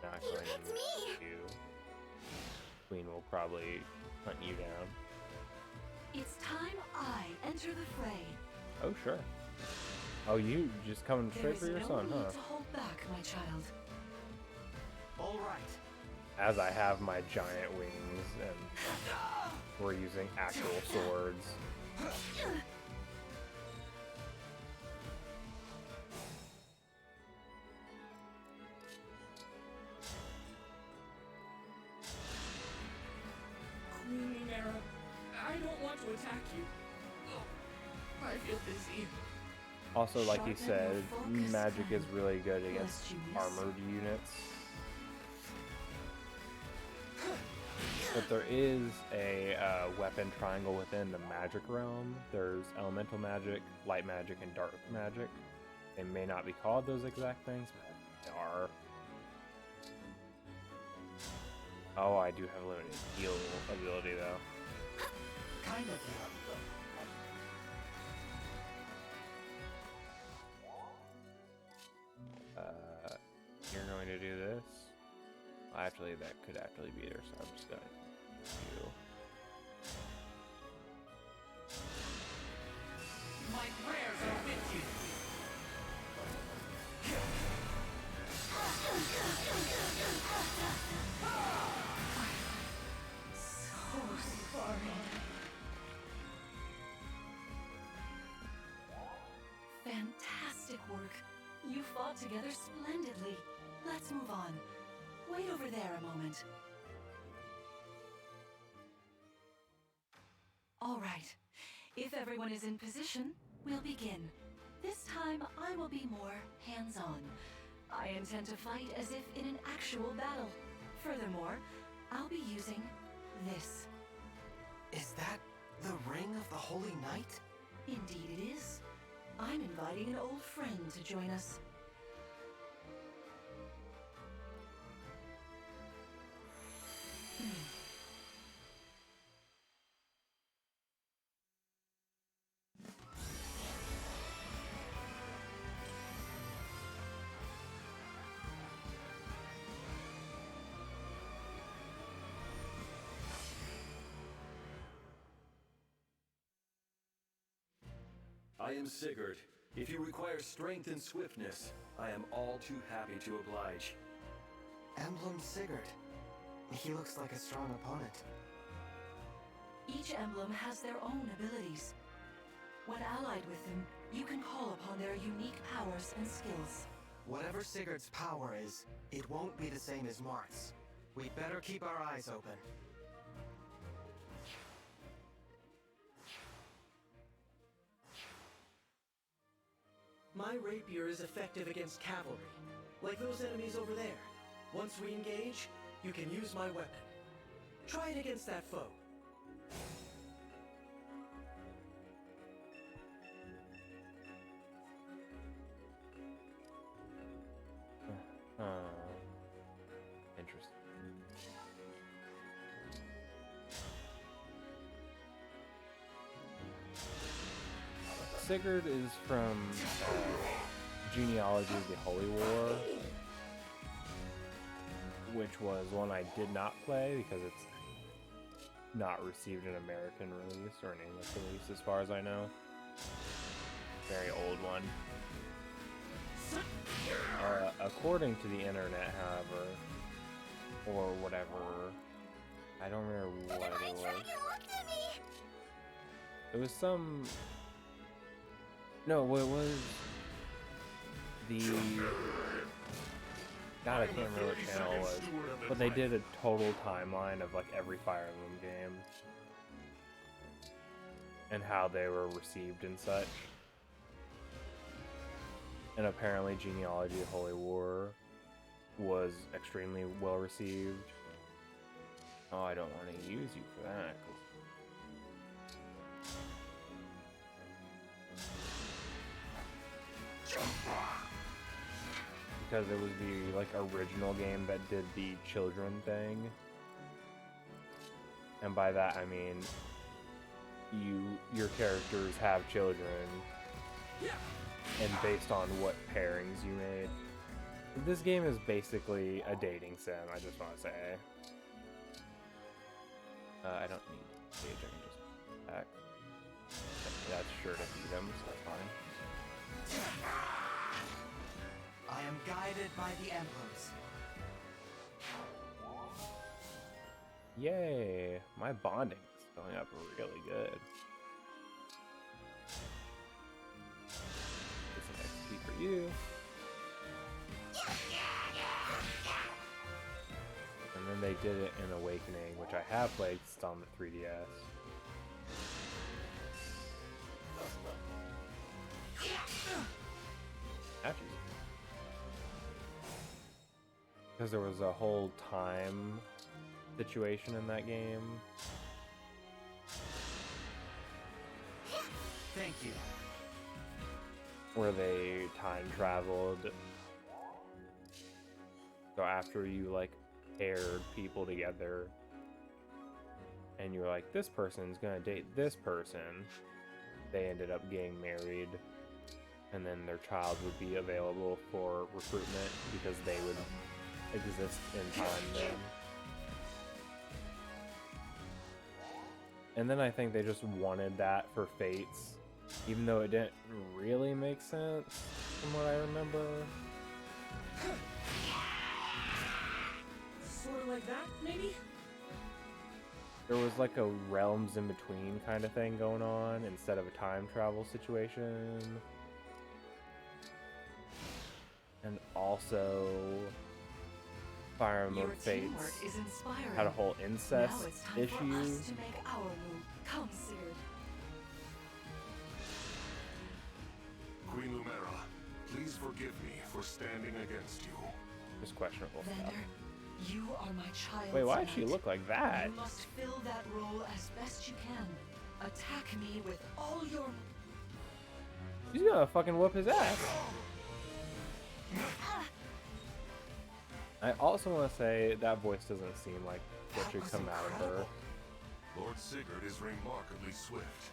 Not You going picked to me! you. Queen will probably hunt you down. It's time I enter the fray. Oh, sure. Oh, you just coming There straight is for your no son, need huh? to hold back, my child. All right. As I have my giant wings and we're using actual swords. Queen Mara, I don't want to attack you. Oh, I feel dizzy. Also, like he Sharpen said, your focus, magic is Clan, really good against lest you miss. armored units. But there is a weapon triangle within the magic realm. There's elemental magic, light magic, and dark magic. They may not be called those exact things, but they are. Oh, I do have limited heal ability though. Kind of you. You're going to do this. Actually, that could actually be there, so I'm just gonna do. My prayers are with you. So sorry. Fantastic work. You fought together splendidly. Let's move on. Wait over there a moment. All right. If everyone is in position, we'll begin. This time, I will be more hands-on. I intend to fight as if in an actual battle. Furthermore, I'll be using this. Is that the ring of the Holy Knight? Indeed it is. I'm inviting an old friend to join us. I am Sigurd. If you require strength and swiftness, I am all too happy to oblige. Emblem Sigurd. He looks like a strong opponent. Each emblem has their own abilities. When allied with them, you can call upon their unique powers and skills. Whatever Sigurd's power is, it won't be the same as Mart's. We'd better keep our eyes open. My rapier is effective against cavalry, like those enemies over there. Once we engage, you can use my weapon. Try it against that foe. Interesting. Sigurd is from Genealogy of the Holy War, which was one I did not play because it's not received an American release or an English release as far as I know. Very old one. According to the internet, however, or whatever, I don't remember what it was. Dragon looked at me! It was some... No, it was the... God, I can't remember what channel it was. But they did a total timeline of like every Fire Emblem game. And how they were received and such. And apparently Genealogy of Holy War was extremely well received. Oh, I don't want to use you for that. Because it was the like original game that did the children thing. And by that I mean your characters have children. And based on what pairings you made. This game is basically a dating sim, I just want to say. I don't need Sage, I can just attack. That's sure to beat him, so that's fine. I am guided by the emblems. Yay! My bonding is going up really good. Get some XP for you. And then they did it in Awakening, which I have played, it's on the 3DS. Actually, because there was a whole time situation in that game. Thank you. Where they time traveled. So after you like paired people together and you're like, this person's gonna date this person, they ended up getting married, and then their child would be available for recruitment because they would exist in time then. And then I think they just wanted that for Fates, even though it didn't really make sense from what I remember. Sort of like that, maybe? There was like a realms in between kind of thing going on instead of a time travel situation. And also Fire Emblem Your Fates teamwork is inspiring. had a whole incest Now it's time issue. for us to make our move. Come, Sigurd. Queen Lumera, please forgive me for standing against you. Just questionable stuff. Vander, you are my child. Wait, why does she look like that? You must fill that role as best you can. Attack me with all your... She's gonna fucking whoop his ass. I also want to say that voice doesn't seem like what should come out of her. Lord Sigurd is remarkably swift.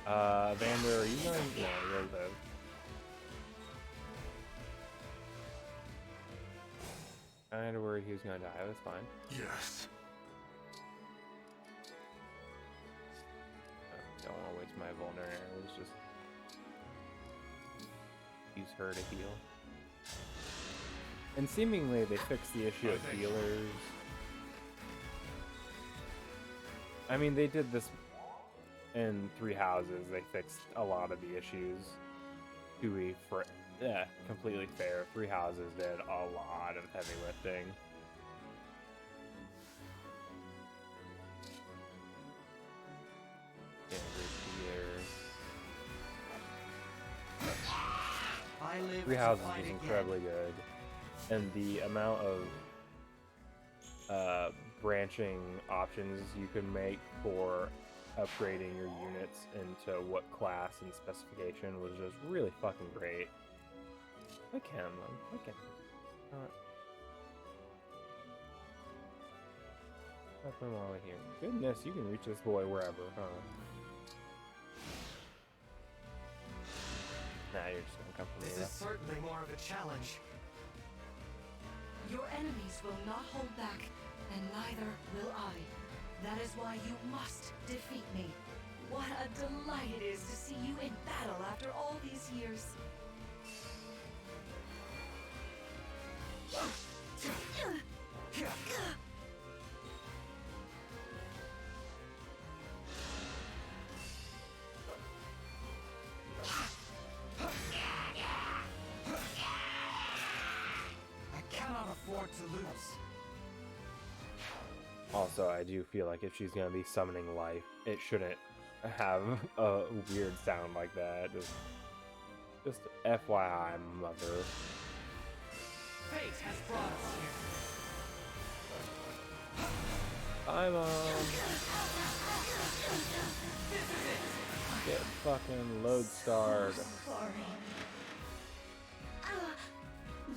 Vander, are you going? No, you're the. I had to worry he was gonna die. That's fine. Yes. Don't want to waste my vulnerary arrows. Just use her to heal. And seemingly they fixed the issue of healers. I mean, they did this in Three Houses. They fixed a lot of the issues. To be completely fair, Three Houses did a lot of heavy lifting. Yeah, here. live Three to Houses fight is again. incredibly good, and the amount of branching options you can make for upgrading your units into what class and specification was just really fucking great. Look at him, look at him. Up him while we're here. Goodness, you can reach this boy wherever, huh? Nah, you're just gonna come from This me. is certainly more of a challenge. Your enemies will not hold back, and neither will I. That is why you must defeat me. What a delight it is to see you in battle after all these years. I cannot afford to lose. Also, I do feel like if she's gonna be summoning life, it shouldn't have a weird sound like that. Just FYI, mother. Fate has brought us here. I'm get fucking lodestarred. Sorry.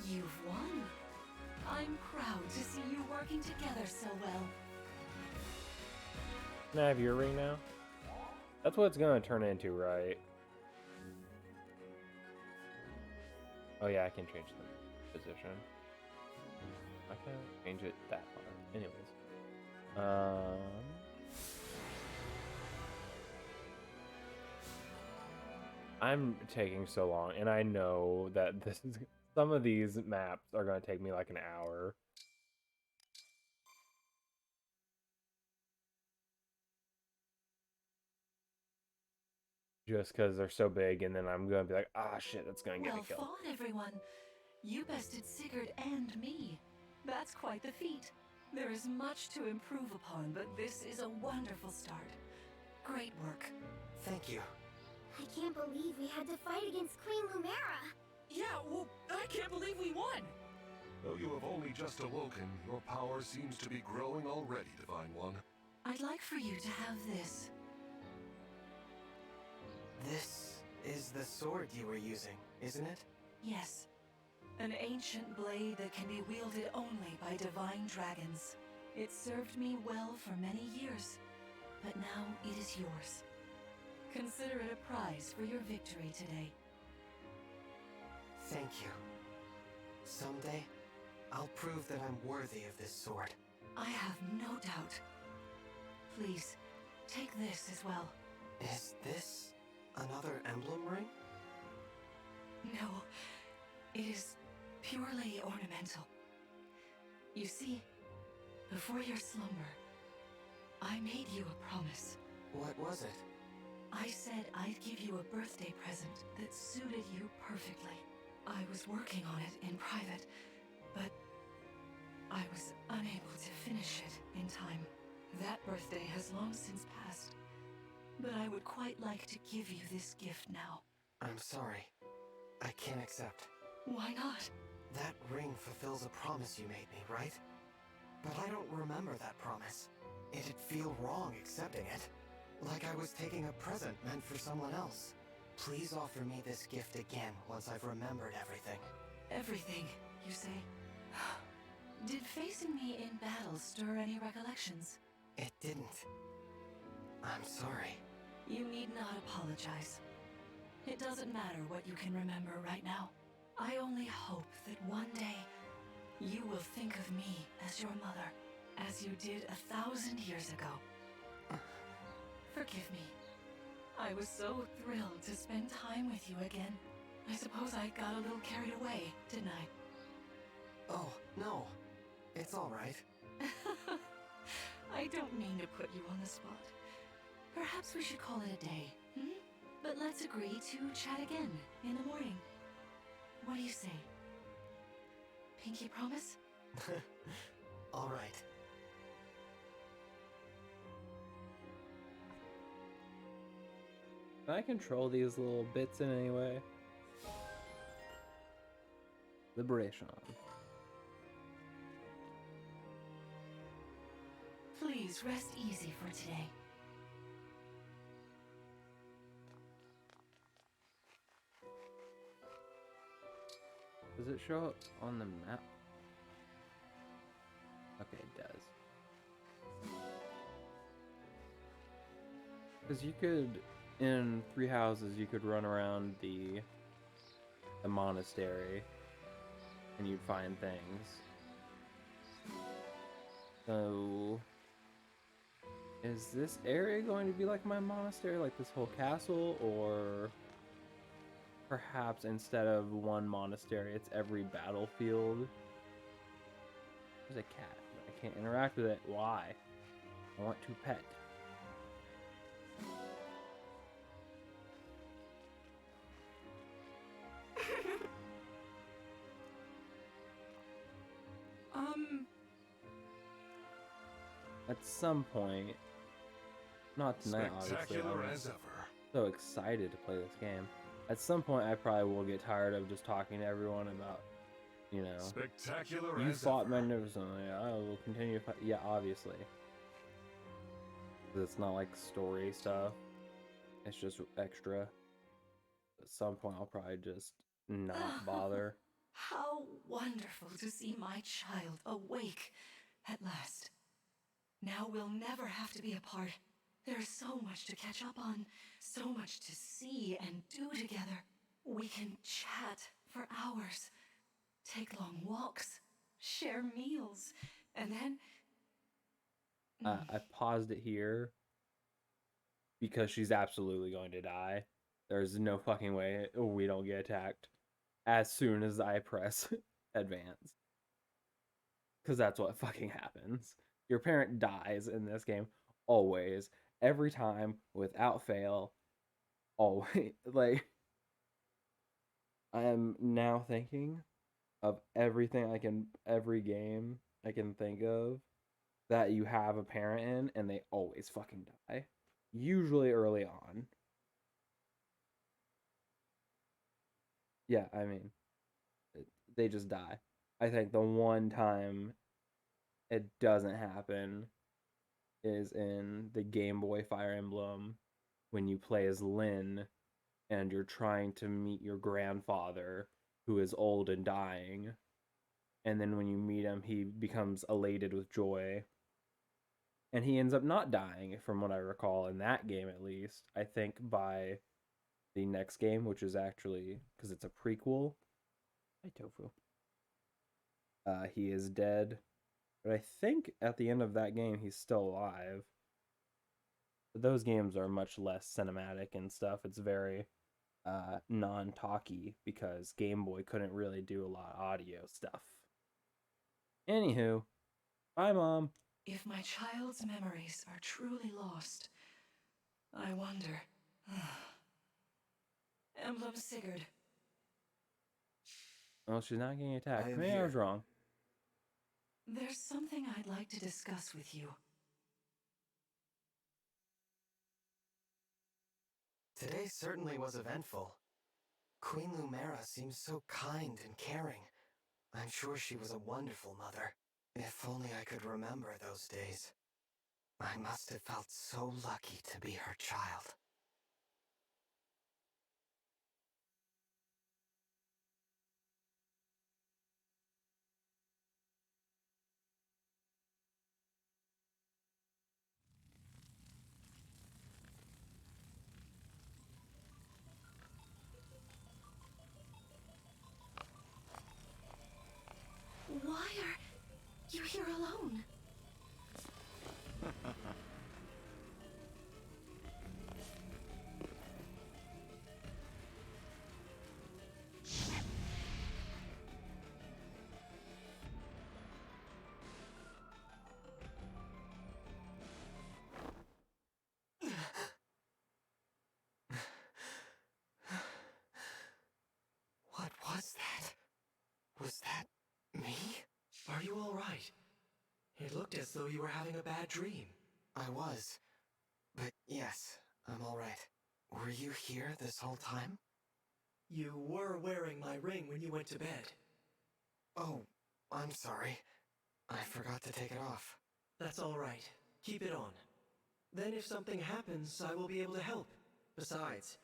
You've won. I'm proud to see you working together so well. Can I have your ring now? That's what it's gonna turn into, right? Oh yeah, I can change the position. I can't change it that far. Anyways. I'm taking so long, and I know that this is some of these maps are gonna take me like an hour. Just because they're so big, and then I'm gonna be like, ah, shit, that's gonna get me Well killed. fought, everyone. You bested Sigurd and me. That's quite the feat. There is much to improve upon, but this is a wonderful start. Great work. Thank you. I can't believe we had to fight against Queen Lumera. Yeah, well, I can't believe we won. Though you have only just awoken, your power seems to be growing already, Divine One. I'd like for you to have this. This is the sword you were using, isn't it? Yes. An ancient blade that can be wielded only by divine dragons. It served me well for many years, but now it is yours. Consider it a prize for your victory today. Thank you. Someday, I'll prove that I'm worthy of this sword. I have no doubt. Please, take this as well. Is this another emblem ring? No, it is purely ornamental. You see, before your slumber, I made you a promise. What was it? I said I'd give you a birthday present that suited you perfectly. I was working on it in private, but I was unable to finish it in time. That birthday has long since passed, but I would quite like to give you this gift now. I'm sorry. I can't accept. Why not? That ring fulfills a promise you made me, right? But I don't remember that promise. It'd feel wrong accepting it. Like I was taking a present meant for someone else. Please offer me this gift again once I've remembered everything. Everything, you say? Did facing me in battle stir any recollections? It didn't. I'm sorry. You need not apologize. It doesn't matter what you can remember right now. I only hope that one day you will think of me as your mother, as you did 1,000 years ago. Forgive me. I was so thrilled to spend time with you again. I suppose I got a little carried away, didn't I? Oh, no. It's all right. I don't mean to put you on the spot. Perhaps we should call it a day, hmm? But let's agree to chat again in the morning. What do you say? Pinky promise? All right. Can I control these little bits in any way? Liberation. Please rest easy for today. Does it show up on the map? Okay, it does. Because you could, in Three Houses, you could run around the monastery and you'd find things. So, is this area going to be like my monastery, like this whole castle, or perhaps instead of one monastery, it's every battlefield? There's a cat. I can't interact with it. Why? I want to pet. At some point, not tonight, obviously. Spectacular I'm as ever. so excited to play this game. At some point, I probably will get tired of just talking to everyone about, you know, Spectacular you as fought ever. magnificently. I will continue to fight. Yeah, obviously. 'Cause it's not like story stuff. It's just extra. At some point, I'll probably just not bother. How wonderful to see my child awake at last. Now we'll never have to be apart. There's so much to catch up on, so much to see and do together. We can chat for hours, take long walks, share meals, and then. I paused it here because she's absolutely going to die. There's no fucking way we don't get attacked as soon as I press advance. Because that's what fucking happens. Your parent dies in this game. Always. Every time. Without fail. Always. Like, I am now thinking of every game I can think of that you have a parent in, and they always fucking die. Usually early on. Yeah, I mean, they just die. I think the one time it doesn't happen is in the Game Boy Fire Emblem when you play as Lyn and you're trying to meet your grandfather who is old and dying. And then when you meet him, he becomes elated with joy. And he ends up not dying, from what I recall, in that game at least. I think by the next game, which is actually, because it's a prequel. Hi, Tofu. He is dead. But I think at the end of that game, he's still alive. But those games are much less cinematic and stuff. It's very non-talky because Game Boy couldn't really do a lot of audio stuff. Anywho, bye, Mom. If my child's memories are truly lost, I wonder. Emblem Sigurd. Well, she's not getting attacked. I am Maybe I here. was wrong. There's something I'd like to discuss with you. Today certainly was eventful. Queen Lumera seems so kind and caring. I'm sure she was a wonderful mother. If only I could remember those days. I must have felt so lucky to be her child. Why are you here alone? What was that? Was that me? Are you all right? It looked as though you were having a bad dream. I was. But yes, I'm alright. Were you here this whole time? You were wearing my ring when you went to bed. Oh, I'm sorry. I forgot to take it off. That's all right. Keep it on. Then if something happens, I will be able to help. Besides,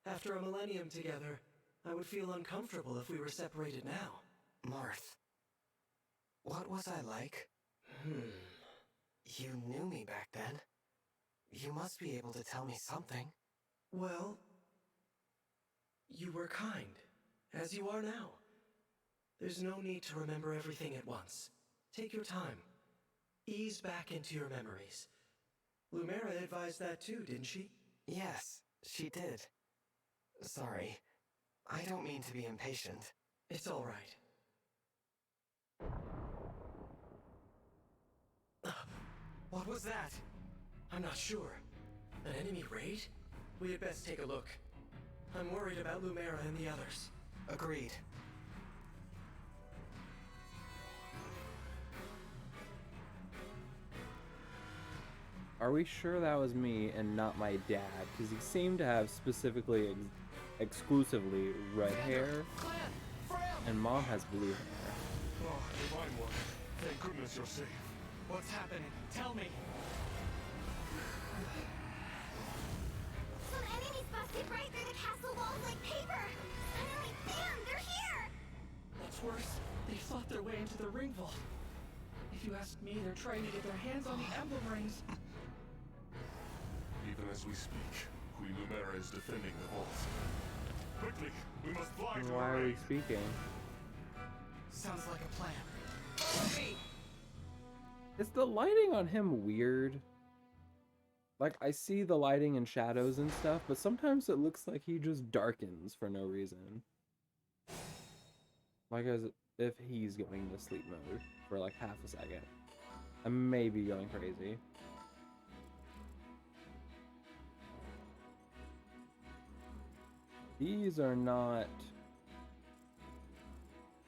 after a millennium together, I would feel uncomfortable if we were separated now. Marth, what was I like? You knew me back then. You must be able to tell me something. Well, you were kind, as you are now. There's no need to remember everything at once. Take your time. Ease back into your memories. Lumera advised that too, didn't she? Yes, she did. Sorry. I don't mean to be impatient. It's all right. What was that? I'm not sure. An enemy raid? We had best take a look. I'm worried about Lumera and the others. Agreed. Are we sure that was me and not my dad? Because he seemed to have specifically exclusively red hair, and mom has blue hair. Oh, Divine One. Thank goodness you're safe. What's happening? Tell me. Some enemies busted right through the castle walls like paper. Suddenly, bam, they're here. What's worse, they fought their way into the ring vault. If you ask me, they're trying to get their hands on the emblem rings. Even as we speak, Queen Lumera is defending the vault. Quickly, we must fly to Why her are we aid. speaking? Sounds like a plan. Follow me! Is the lighting on him weird? Like, I see the lighting and shadows and stuff, but sometimes it looks like he just darkens for no reason. Like as if he's going to sleep mode for like half a second. I may be going crazy. These are not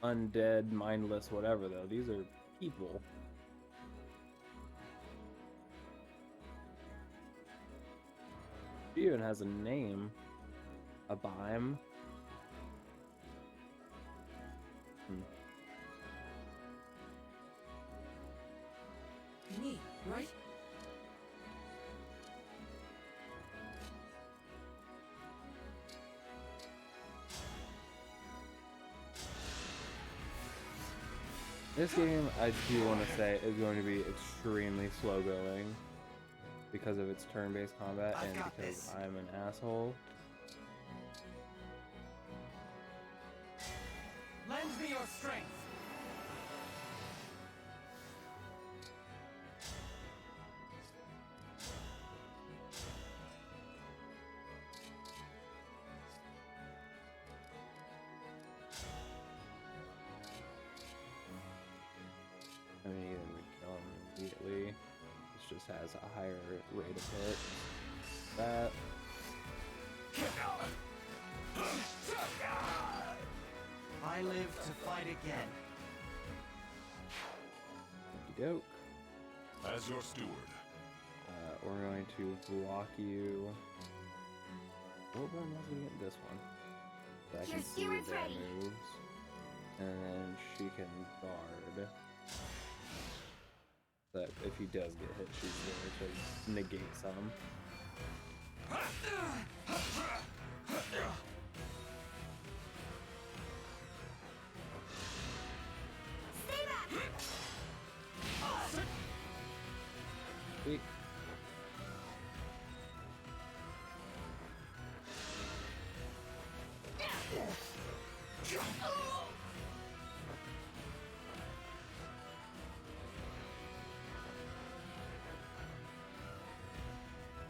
undead, mindless, whatever though. These are people. She even has a name. Abime. Me, right? This game, I do want to say, is going to be extremely slow going because of its turn-based combat I've and got because this. I'm an asshole. Lend me your strength! I mean, you can kill him immediately. This just has a higher rate of hit. That. I live to fight again. Doke. As your steward, We're going to block you. What one was it? This one. So I Your can see steward's their ready. moves. And then she can guard. That if he does get hit, she's there to negate some. Stay back. Sweet.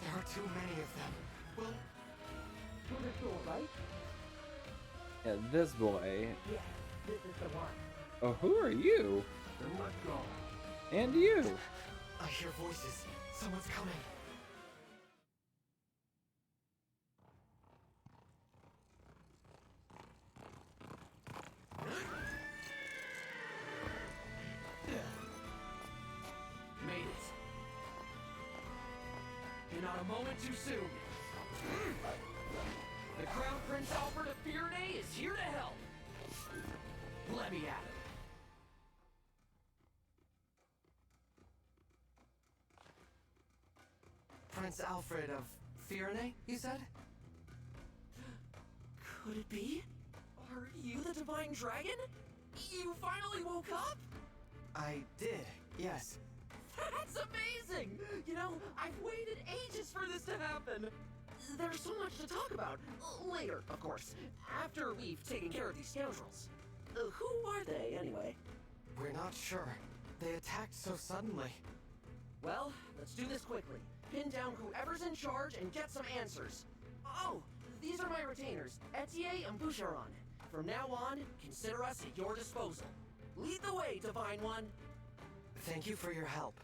There are too many of them. Well, Yeah, this boy. Yeah, this is the one. Oh, who are you? then let go. And you. I hear voices. Someone's coming. Made it. You're not a moment too soon. The Crown Prince Alfred of Fierday is here to help. Let me at it. Prince Alfred of Firene, you said? Could it be? Are you the Divine Dragon? You finally woke up? I did, yes. That's amazing! You know, I've waited ages for this to happen. There's so much to talk about. Later, of course. After we've taken care of these scoundrels. Who are they, anyway? We're not sure. They attacked so suddenly. Well, let's do this quickly. Pin down whoever's in charge and get some answers. Oh, these are my retainers, Etier and Boucheron. From now on, consider us at your disposal. Lead the way, Divine One. Thank you for your help.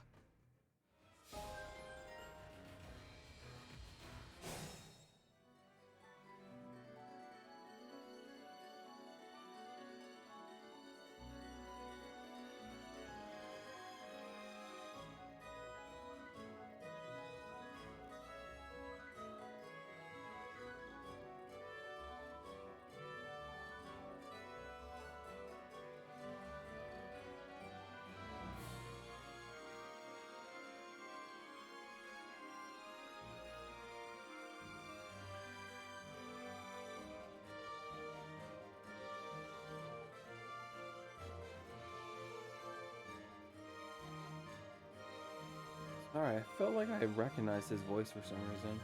Sorry, I felt like I recognized his voice for some reason.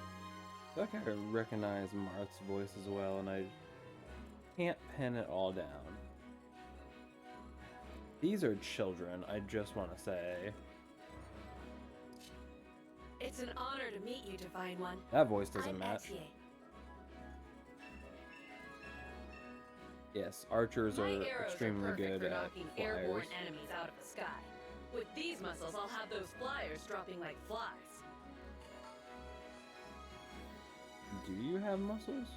I feel like I recognize Marth's voice as well, and I can't pin it all down. These are children, I just want to say. It's an honor to meet you, Divine One. That voice doesn't I'm match. Etier. Yes, archers My are arrows extremely are perfect good for at knocking flyers. airborne enemies out of the sky. With these muscles, I'll have those flyers dropping like flies. Do you have muscles?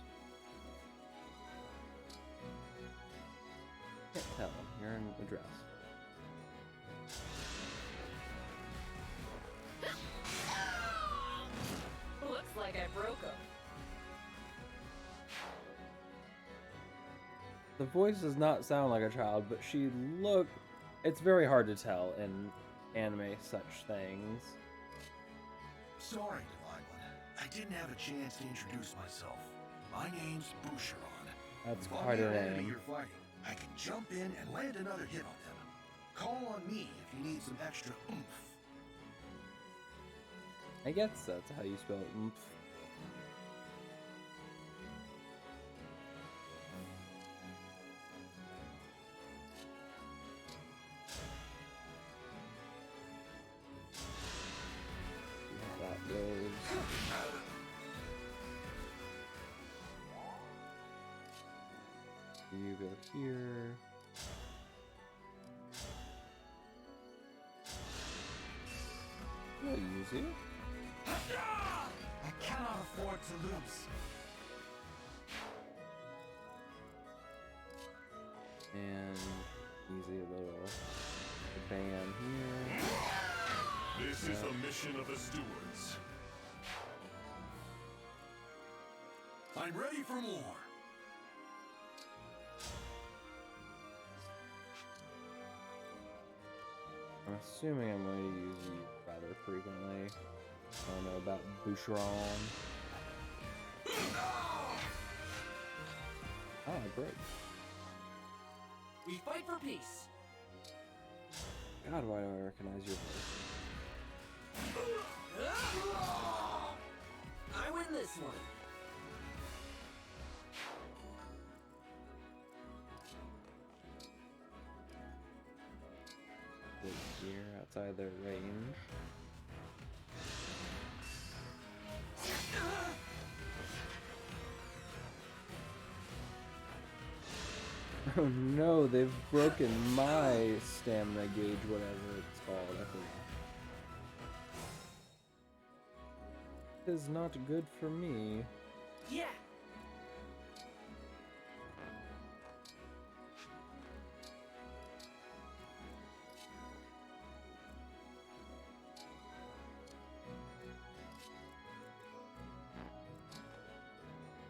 Can't tell. You're in a dress. Looks like I broke them. The voice does not sound like a child, but she look. It's very hard to tell in anime such things. Sorry, Divine One. I didn't have a chance to introduce myself. My name's Boucheron. That's If I'm quite the a enemy name. you're fighting, I can jump in and land another hit on them. Call on me if you need some extra oomph. I guess that's how you spell oomph. That goes. You go here. I'll use you. I cannot afford to lose. And easy little band here. This is the mission of the stewards. I'm ready for more. I'm assuming I'm going to use you rather frequently. I don't know about Boucheron. Ah, great. We fight for peace. God, why do I recognize your voice? I win this one. Good here outside their range. Oh no, they've broken my stamina gauge, whatever it's called. I forgot. Is not good for me. Yeah.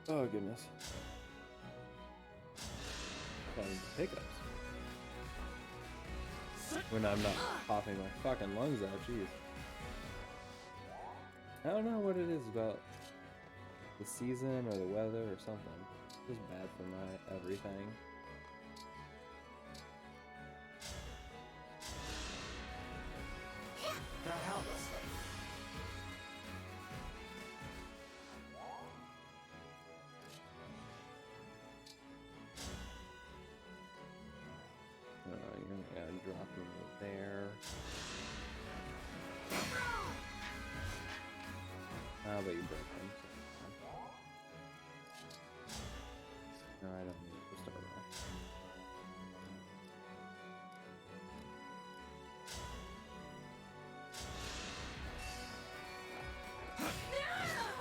Oh goodness. Having hiccups. When I'm not coughing my fucking lungs out, jeez. I don't know what it is about the season or the weather or something. It's just bad for my everything. That helps. You're gonna drop him there. How about you break him? No, I don't need to start off.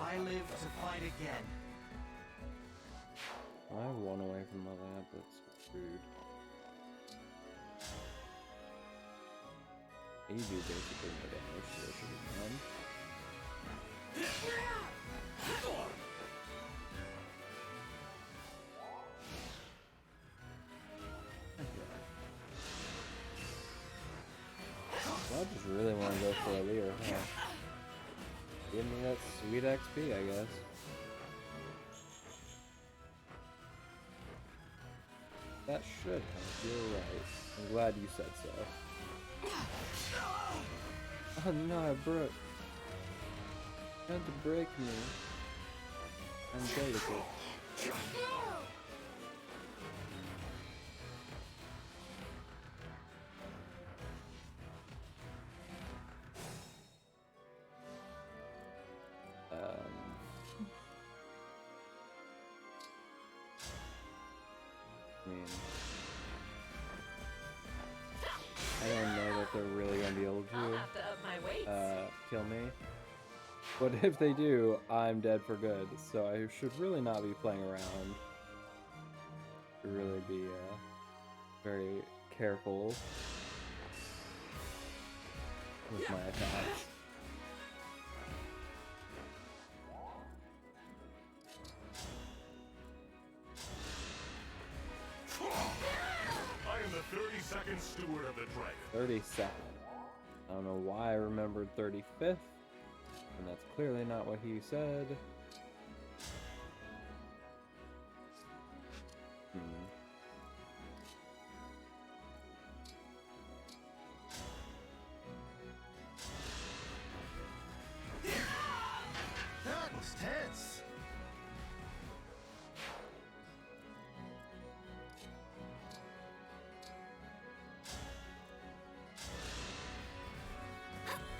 I live to fight again. I have one away from my lab, that's rude. You do basically no damage, so it should be fun. I just really want to go for a Lear, huh? Give me that sweet XP, I guess. That should help, you're right. I'm glad you said so. Oh no, I broke. You had to break me. I'm delicate. I mean, I don't know that they're really gonna be able I'll have to up my weights. to kill me. But if they do, I'm dead for good. So I should really not be playing around. Should really be very careful with my attacks. I am the 32nd steward of the dragon. 32nd. I don't know why I remembered 35th. And that's clearly not what he said. That was tense.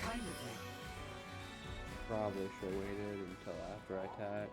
Kind of you. Probably should have waited until after I attack.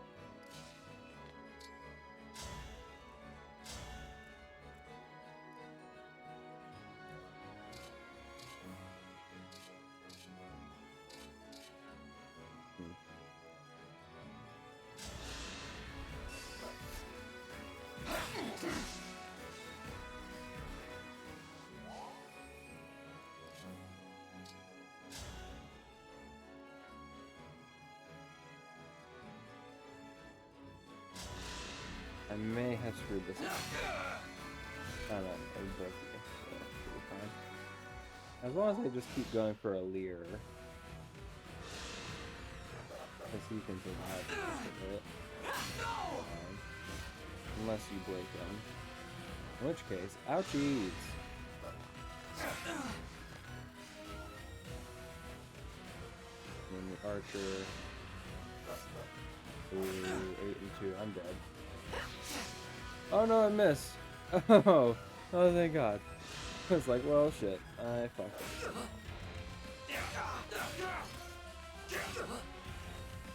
I may have screwed this up. Oh no, I broke it, so it should be fine. As long as I just keep going for a Lear. Because he can survive the rest of it. Unless you break him. In which case, ouchies! And then the archer. Ooh, 8 and 2, I'm dead. Oh no, I missed! Oh, thank God. I was like, well, shit, I fucked up.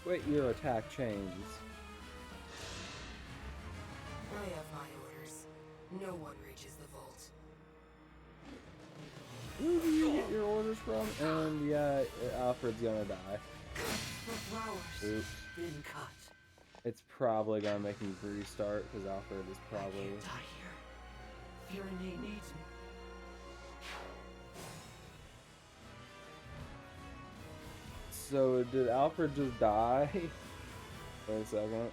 Wait, your attack chains. I have my orders. No one reaches the vault. Who do you get your orders from? And yeah, Alfred's gonna die. The flowers Oops. been cut. It's probably gonna make me restart because Alfred is probably. I can't die here. Firenze needs me. So did Alfred just die? Wait a second.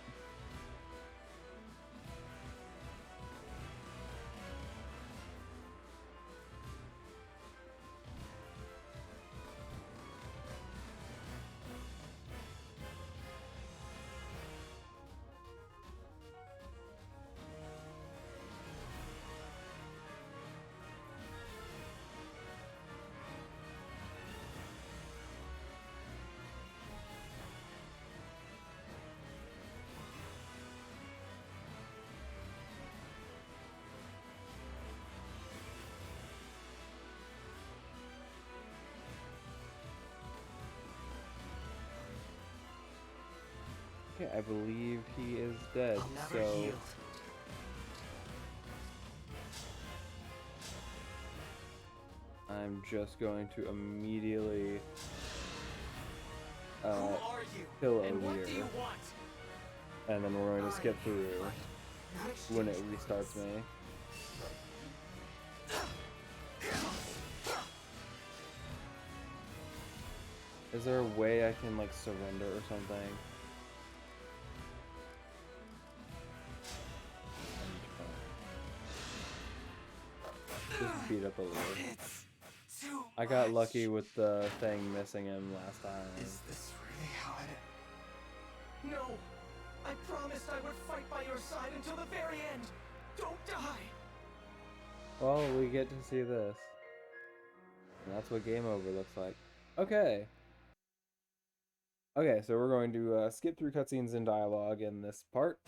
Okay, I believe he is dead. I'll never So yield. I'm just going to immediately Who are you? kill And what do you Ovier, want? and then we're going to skip through Not when it exchange restarts points. me. Is there a way I can like surrender or something? Just beat up a little. It's too I got much. lucky with the thing missing him last time. Is this really how it... No! I promised I would fight by your side until the very end! Don't die! Well, we get to see this. And that's what game over looks like. Okay. Okay, so we're going to skip through cutscenes and dialogue in this part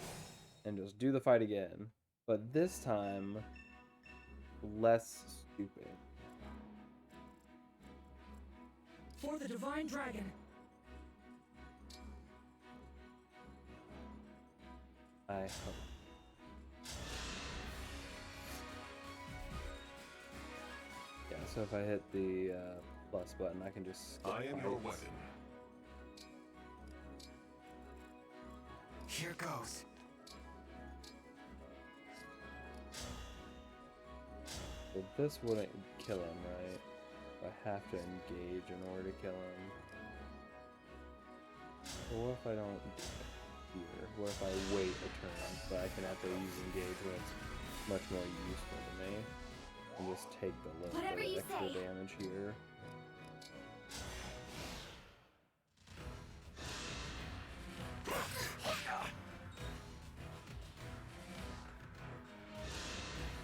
and just do the fight again. But this time, less stupid. For the Divine Dragon! I hope. Yeah, so if I hit the plus button, I can just skip I am your fights. weapon. Here goes. So this wouldn't kill him, right? I have to engage in order to kill him. But what if I don't do it here? What if I wait a turn, but I can actually use engage when it's much more useful to me? And just take the little Whatever bit you of extra say. damage here.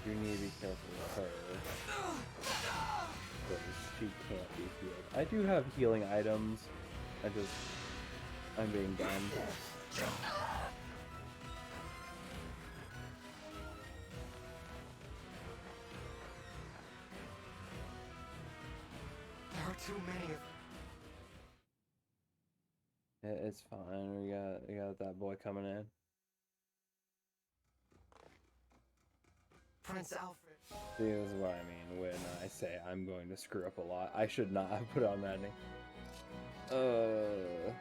You need to be careful with her. Because she can't be healed. I do have healing items. I'm being dumb. There are too many of... It's fine. We got that boy coming in. Prince Alfred. See, this is what I mean when I say I'm going to screw up a lot. I should not have put on that name. Yeah,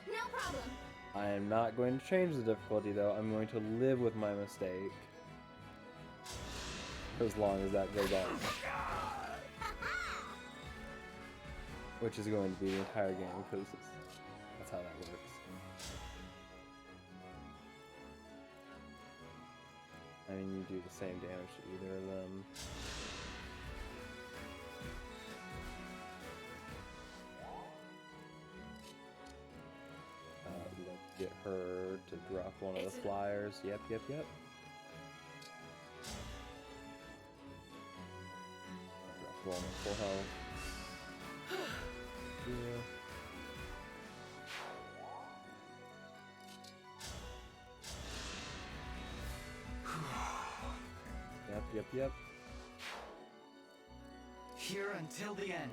no problem. I am not going to change the difficulty though. I'm going to live with my mistake. As long as that goes on. Which is going to be the entire game because that's how that works. I mean, you do the same damage to either of them. Let's get her to drop one of the flyers. Yep. Drop one with full health. Yeah. Yep. Here until the end.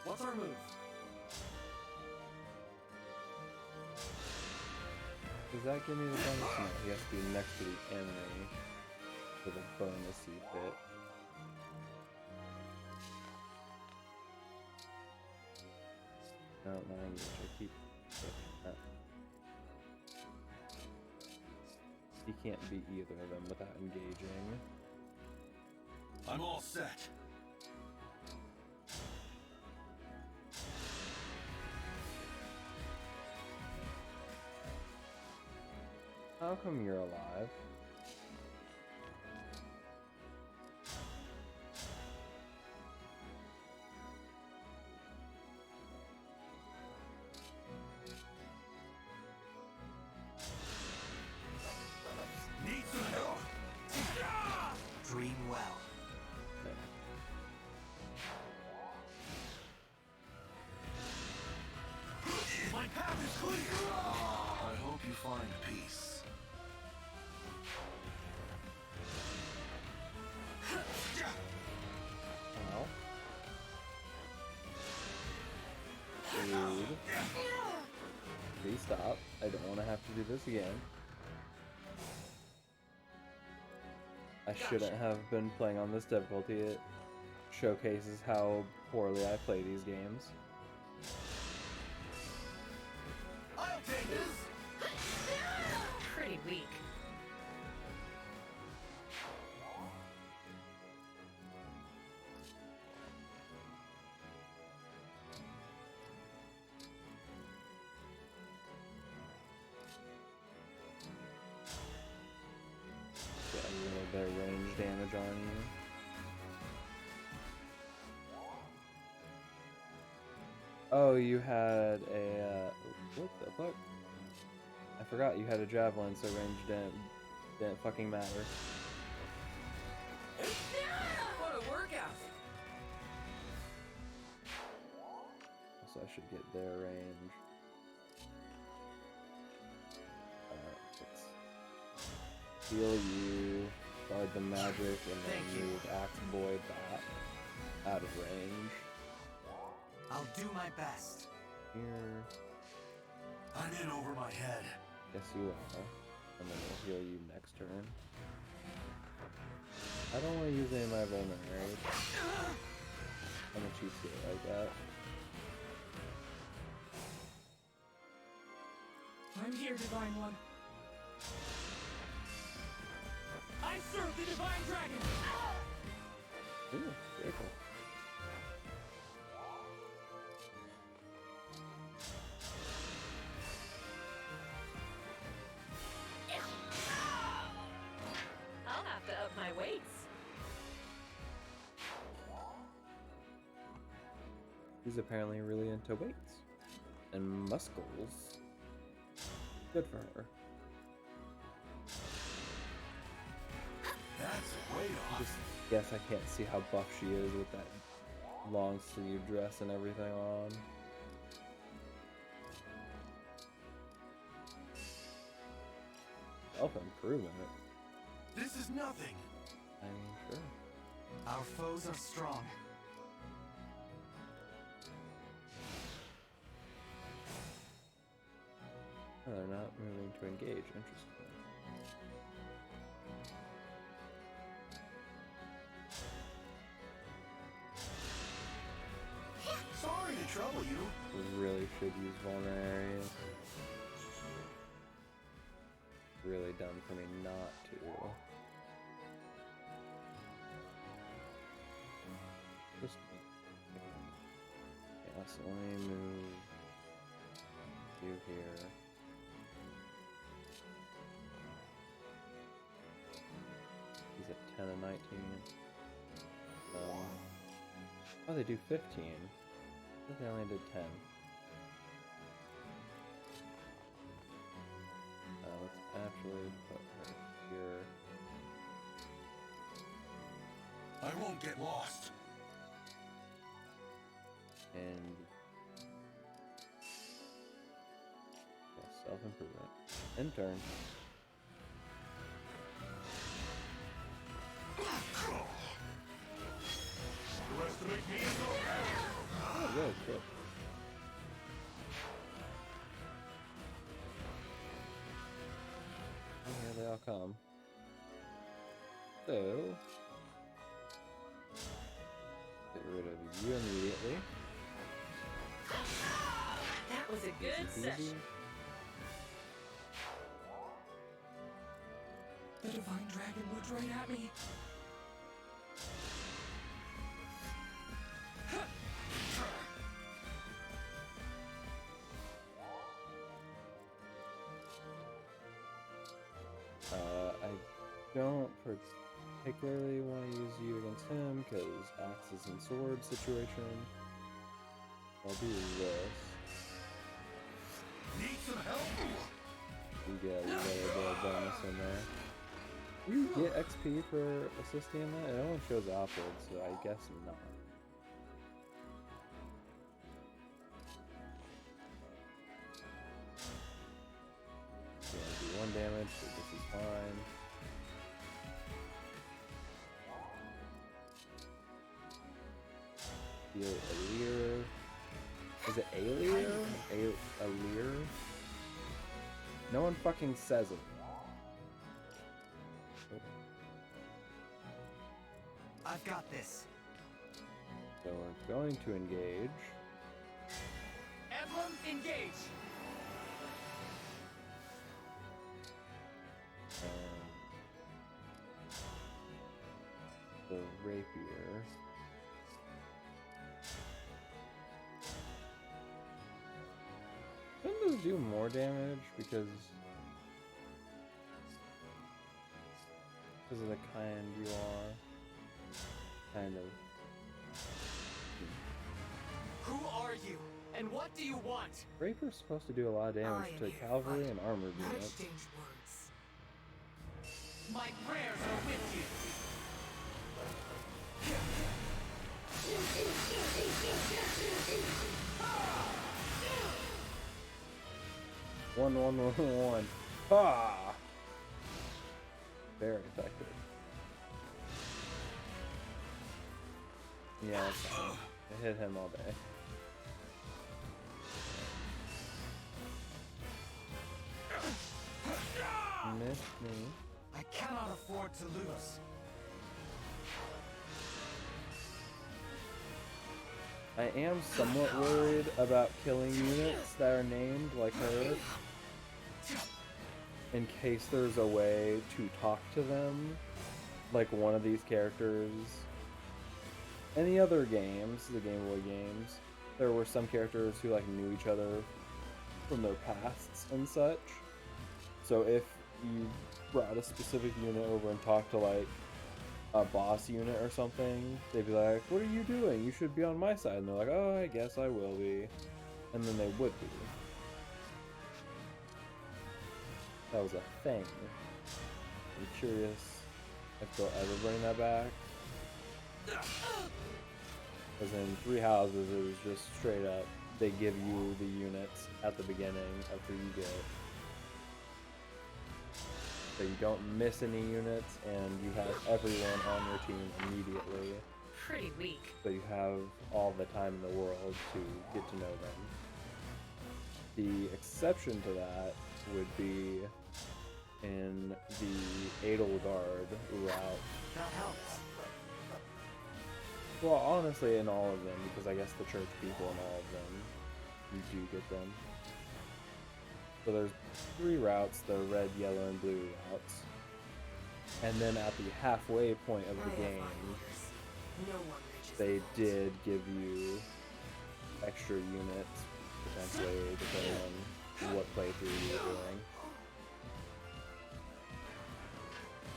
What's our move? Does that give me the bonus? No, he has to be next to the enemy for the bonusy bit. No, not engage. I keep clicking that. He can't beat either of them without engaging. I'm all set. How come you're alive? Need some help? Dream well. My path is clear! I hope you find peace. Ow. Dude. Please stop. I don't want to have to do this again. I shouldn't have been playing on this difficulty. It showcases how poorly I play these games. I'll take this! Pretty weak. Get a little bit of range damage on you. Oh, you had a, what the fuck? I forgot you had a javelin, so range didn't fucking matter. What a workout! So I should get their range. Let's heal you, guard the magic, and then move Axe Boy back out of range. I'll do my best. Here. I'm in over my head. Yes, you are. And then we'll heal you next turn. I don't want to use any of my vulneraries. I'm a cheap shit like that. I'm here, Divine One. I serve the Divine Dragon! Ooh, very cool. I'll have to up my weights. He's apparently really into weights and muscles. Good for her. That's way off. Just guess I can't see how buff she is with that long sleeve dress and everything on. Self-improvement. This is nothing. I mean, sure. Our foes are strong. Oh, they're not moving to engage. Interesting. Sorry to trouble you. Really should use vulneraries. Really dumb for me not to. Just yeah, so let me move you here. He's at 10 and 19. Oh, they do 15. I think they only did 10. Let's actually put her here. I won't get lost. And yeah, self-improvement. Intern. Underestimate me is okay. Oh, good, good. And here they all come. So, get rid of you immediately. That was a good Easy session. peasy. The Divine Dragon looked right at me. I don't particularly want to use you against him because axes and sword situation. I'll do this. Need some help? You get a little bit of bonus in there. You get XP for assisting in that? It only shows outward, so I guess not. 1 damage, so this is fine. Heal Alir. Is it Alir? Alir? No one fucking says it. I've got this. So we're going to engage. Emblem, engage! The rapier. Doesn't this do more damage because of the kind you are? Kind of. Who are you? And what do you want? Rapier's supposed to do a lot of damage I am to here cavalry fighting. and armored Not units. exchange words. My prayers are with you. One. Ah! Very effective. Yeah, that's fine. I hit him all day. Missed me. I cannot afford to lose. I am somewhat worried about killing units that are named like her, in case there's a way to talk to them, like one of these characters. In the other games, the Game Boy games, there were some characters who like knew each other from their pasts and such. So if you brought a specific unit over and talked to like a boss unit or something, they'd be like, "What are you doing? You should be on my side." And they're like, "Oh, I guess I will be." And then they would be. That was a thing. I'm curious if they'll ever bring that back. Because in Three Houses, it was just straight up, they give you the units at the beginning of who you get. So you don't miss any units, and you have everyone on your team immediately. Pretty weak. So you have all the time in the world to get to know them. The exception to that would be in the Edelgard route. That helps. Well, honestly, in all of them, because I guess the church people in all of them, you do get them. So there's 3 routes, the red, yellow, and blue routes. And then at the halfway point of I the have my game, orders. No one reaches they the vault. did give you extra units, potentially, depending on what playthrough you were doing.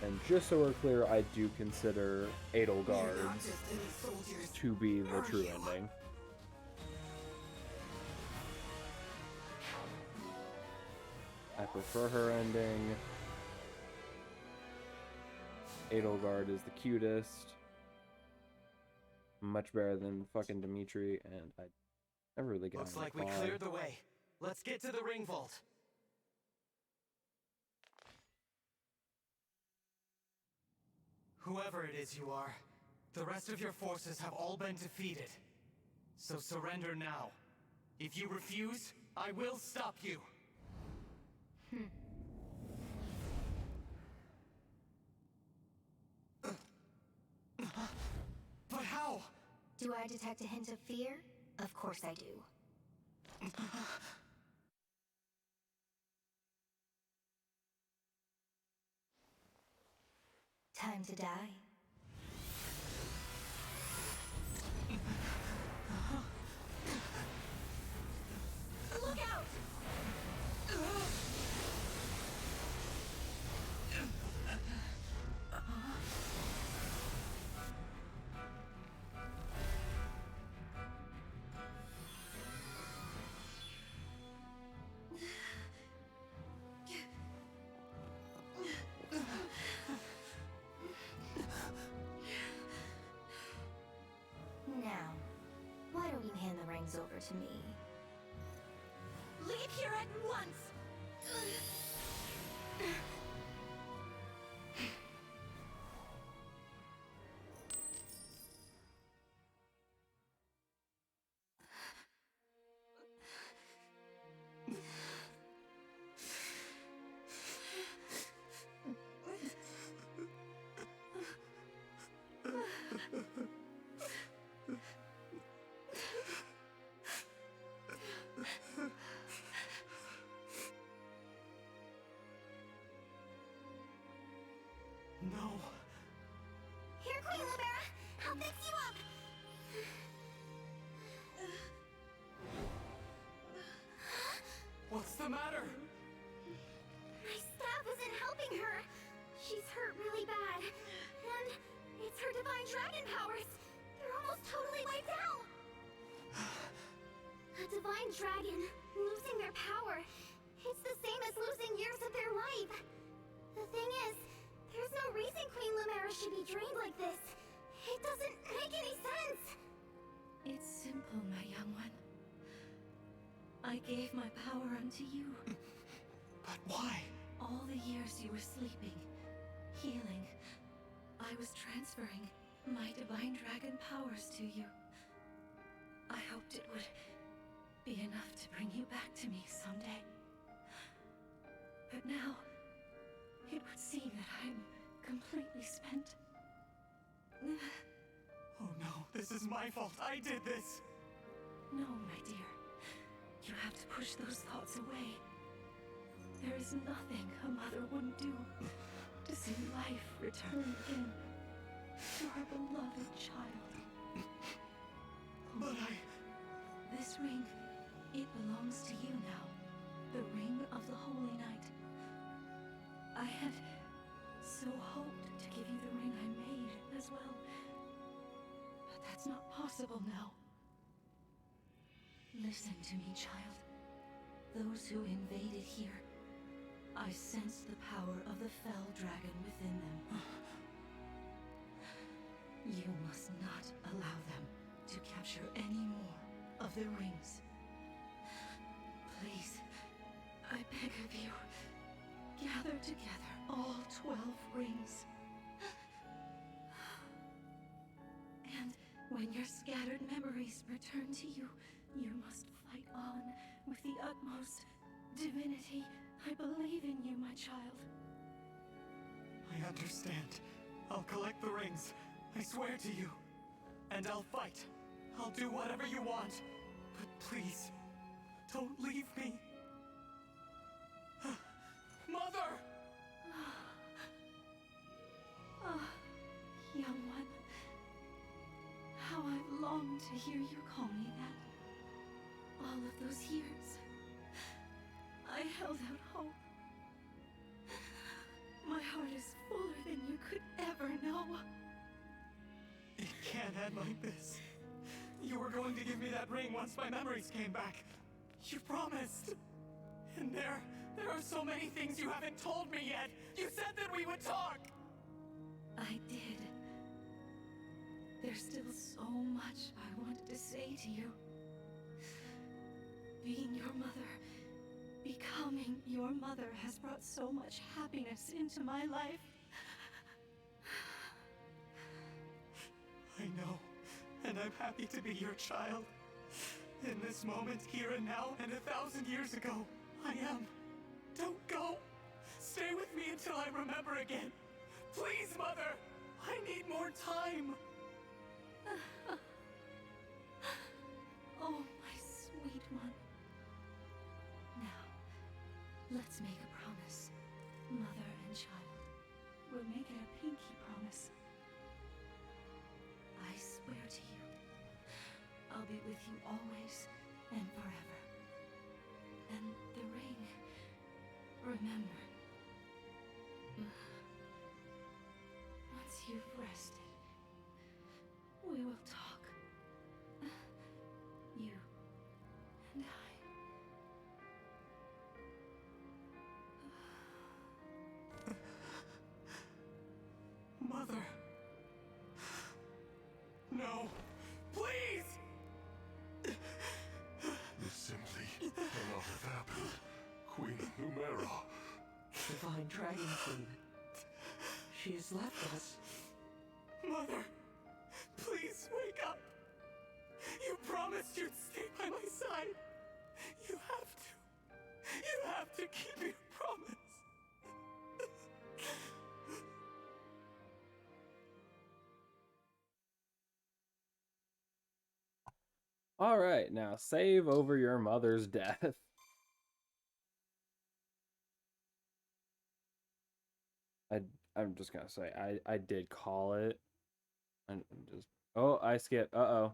And just so we're clear, I do consider You're not Edelgard just any soldiers. to be the Are true you? ending. I prefer her ending. Edelgard is the cutest. Much better than fucking Dimitri, and I never really got Looks on like we far. cleared the way. Let's get to the ring vault. Whoever it is you are, the rest of your forces have all been defeated. So surrender now. If you refuse, I will stop you. But how? Do I detect a hint of fear? Of course I do. Time to die. Look out! Now, why don't you hand the reins over to me? Leave here at once! No. Here, Queen Lumera, I'll fix you up. What's the matter? My staff isn't helping her. She's hurt really bad. And it's her divine dragon powers. They're almost totally wiped out. A divine dragon, losing their power. It's the same as losing years of their life. The thing is, there's no reason Queen Lumera should be drained like this. It doesn't make any sense. It's simple, my young one. I gave my power unto you. But why? All the years you were sleeping, healing, I was transferring my divine dragon powers to you. I hoped it would be enough to bring you back to me someday. But now, it would seem that I'm completely spent. Oh no, this is my fault. I did this. No, my dear. You have to push those thoughts away. There is nothing a mother wouldn't do to see life return again to her beloved child. But This ring, it belongs to you now. The ring of the Holy Knight. I had so hoped to give you the ring I made as well. But that's not possible now. Listen to me, child. Those who invaded here, I sensed the power of the fell dragon within them. You must not allow them to capture any more of the rings. Please, I beg of you, gather together all 12 rings. And when your scattered memories return to you, you must fight on with the utmost divinity. I believe in you, my child. I understand. I'll collect the rings. I swear to you. And I'll fight. I'll do whatever you want. But please, don't leave me. Mother! Ah, young one. How I've longed to hear you call me that. All of those years, I held out hope. My heart is fuller than you could ever know. It can't end like this. You were going to give me that ring once my memories came back. You promised. And there are so many things you haven't told me yet. You said that we would talk. I did. There's still so much I wanted to say to you. Being your mother, becoming your mother has brought so much happiness into my life. I know, and I'm happy to be your child. In this moment, here and now, and 1,000 years ago, I am. Don't go. Stay with me until I remember again. Please, Mother! I need more time. Oh, my sweet one. Now, let's make a promise. Mother and child. We'll make it a pinky promise. I swear to you, I'll be with you always and forever. And the ring, remember. Once you've rested, we will talk. You and I. Mother. No. Please! This simply cannot have happened. Queen Lumera. Divine Dragon Queen. She has left us. Mother, please wake up. You promised you'd stay by my side. You have to. You have to keep your promise. All right, now save over your mother's death. I'm just gonna say I did call it. I'm just. Oh, I skipped. Uh-oh.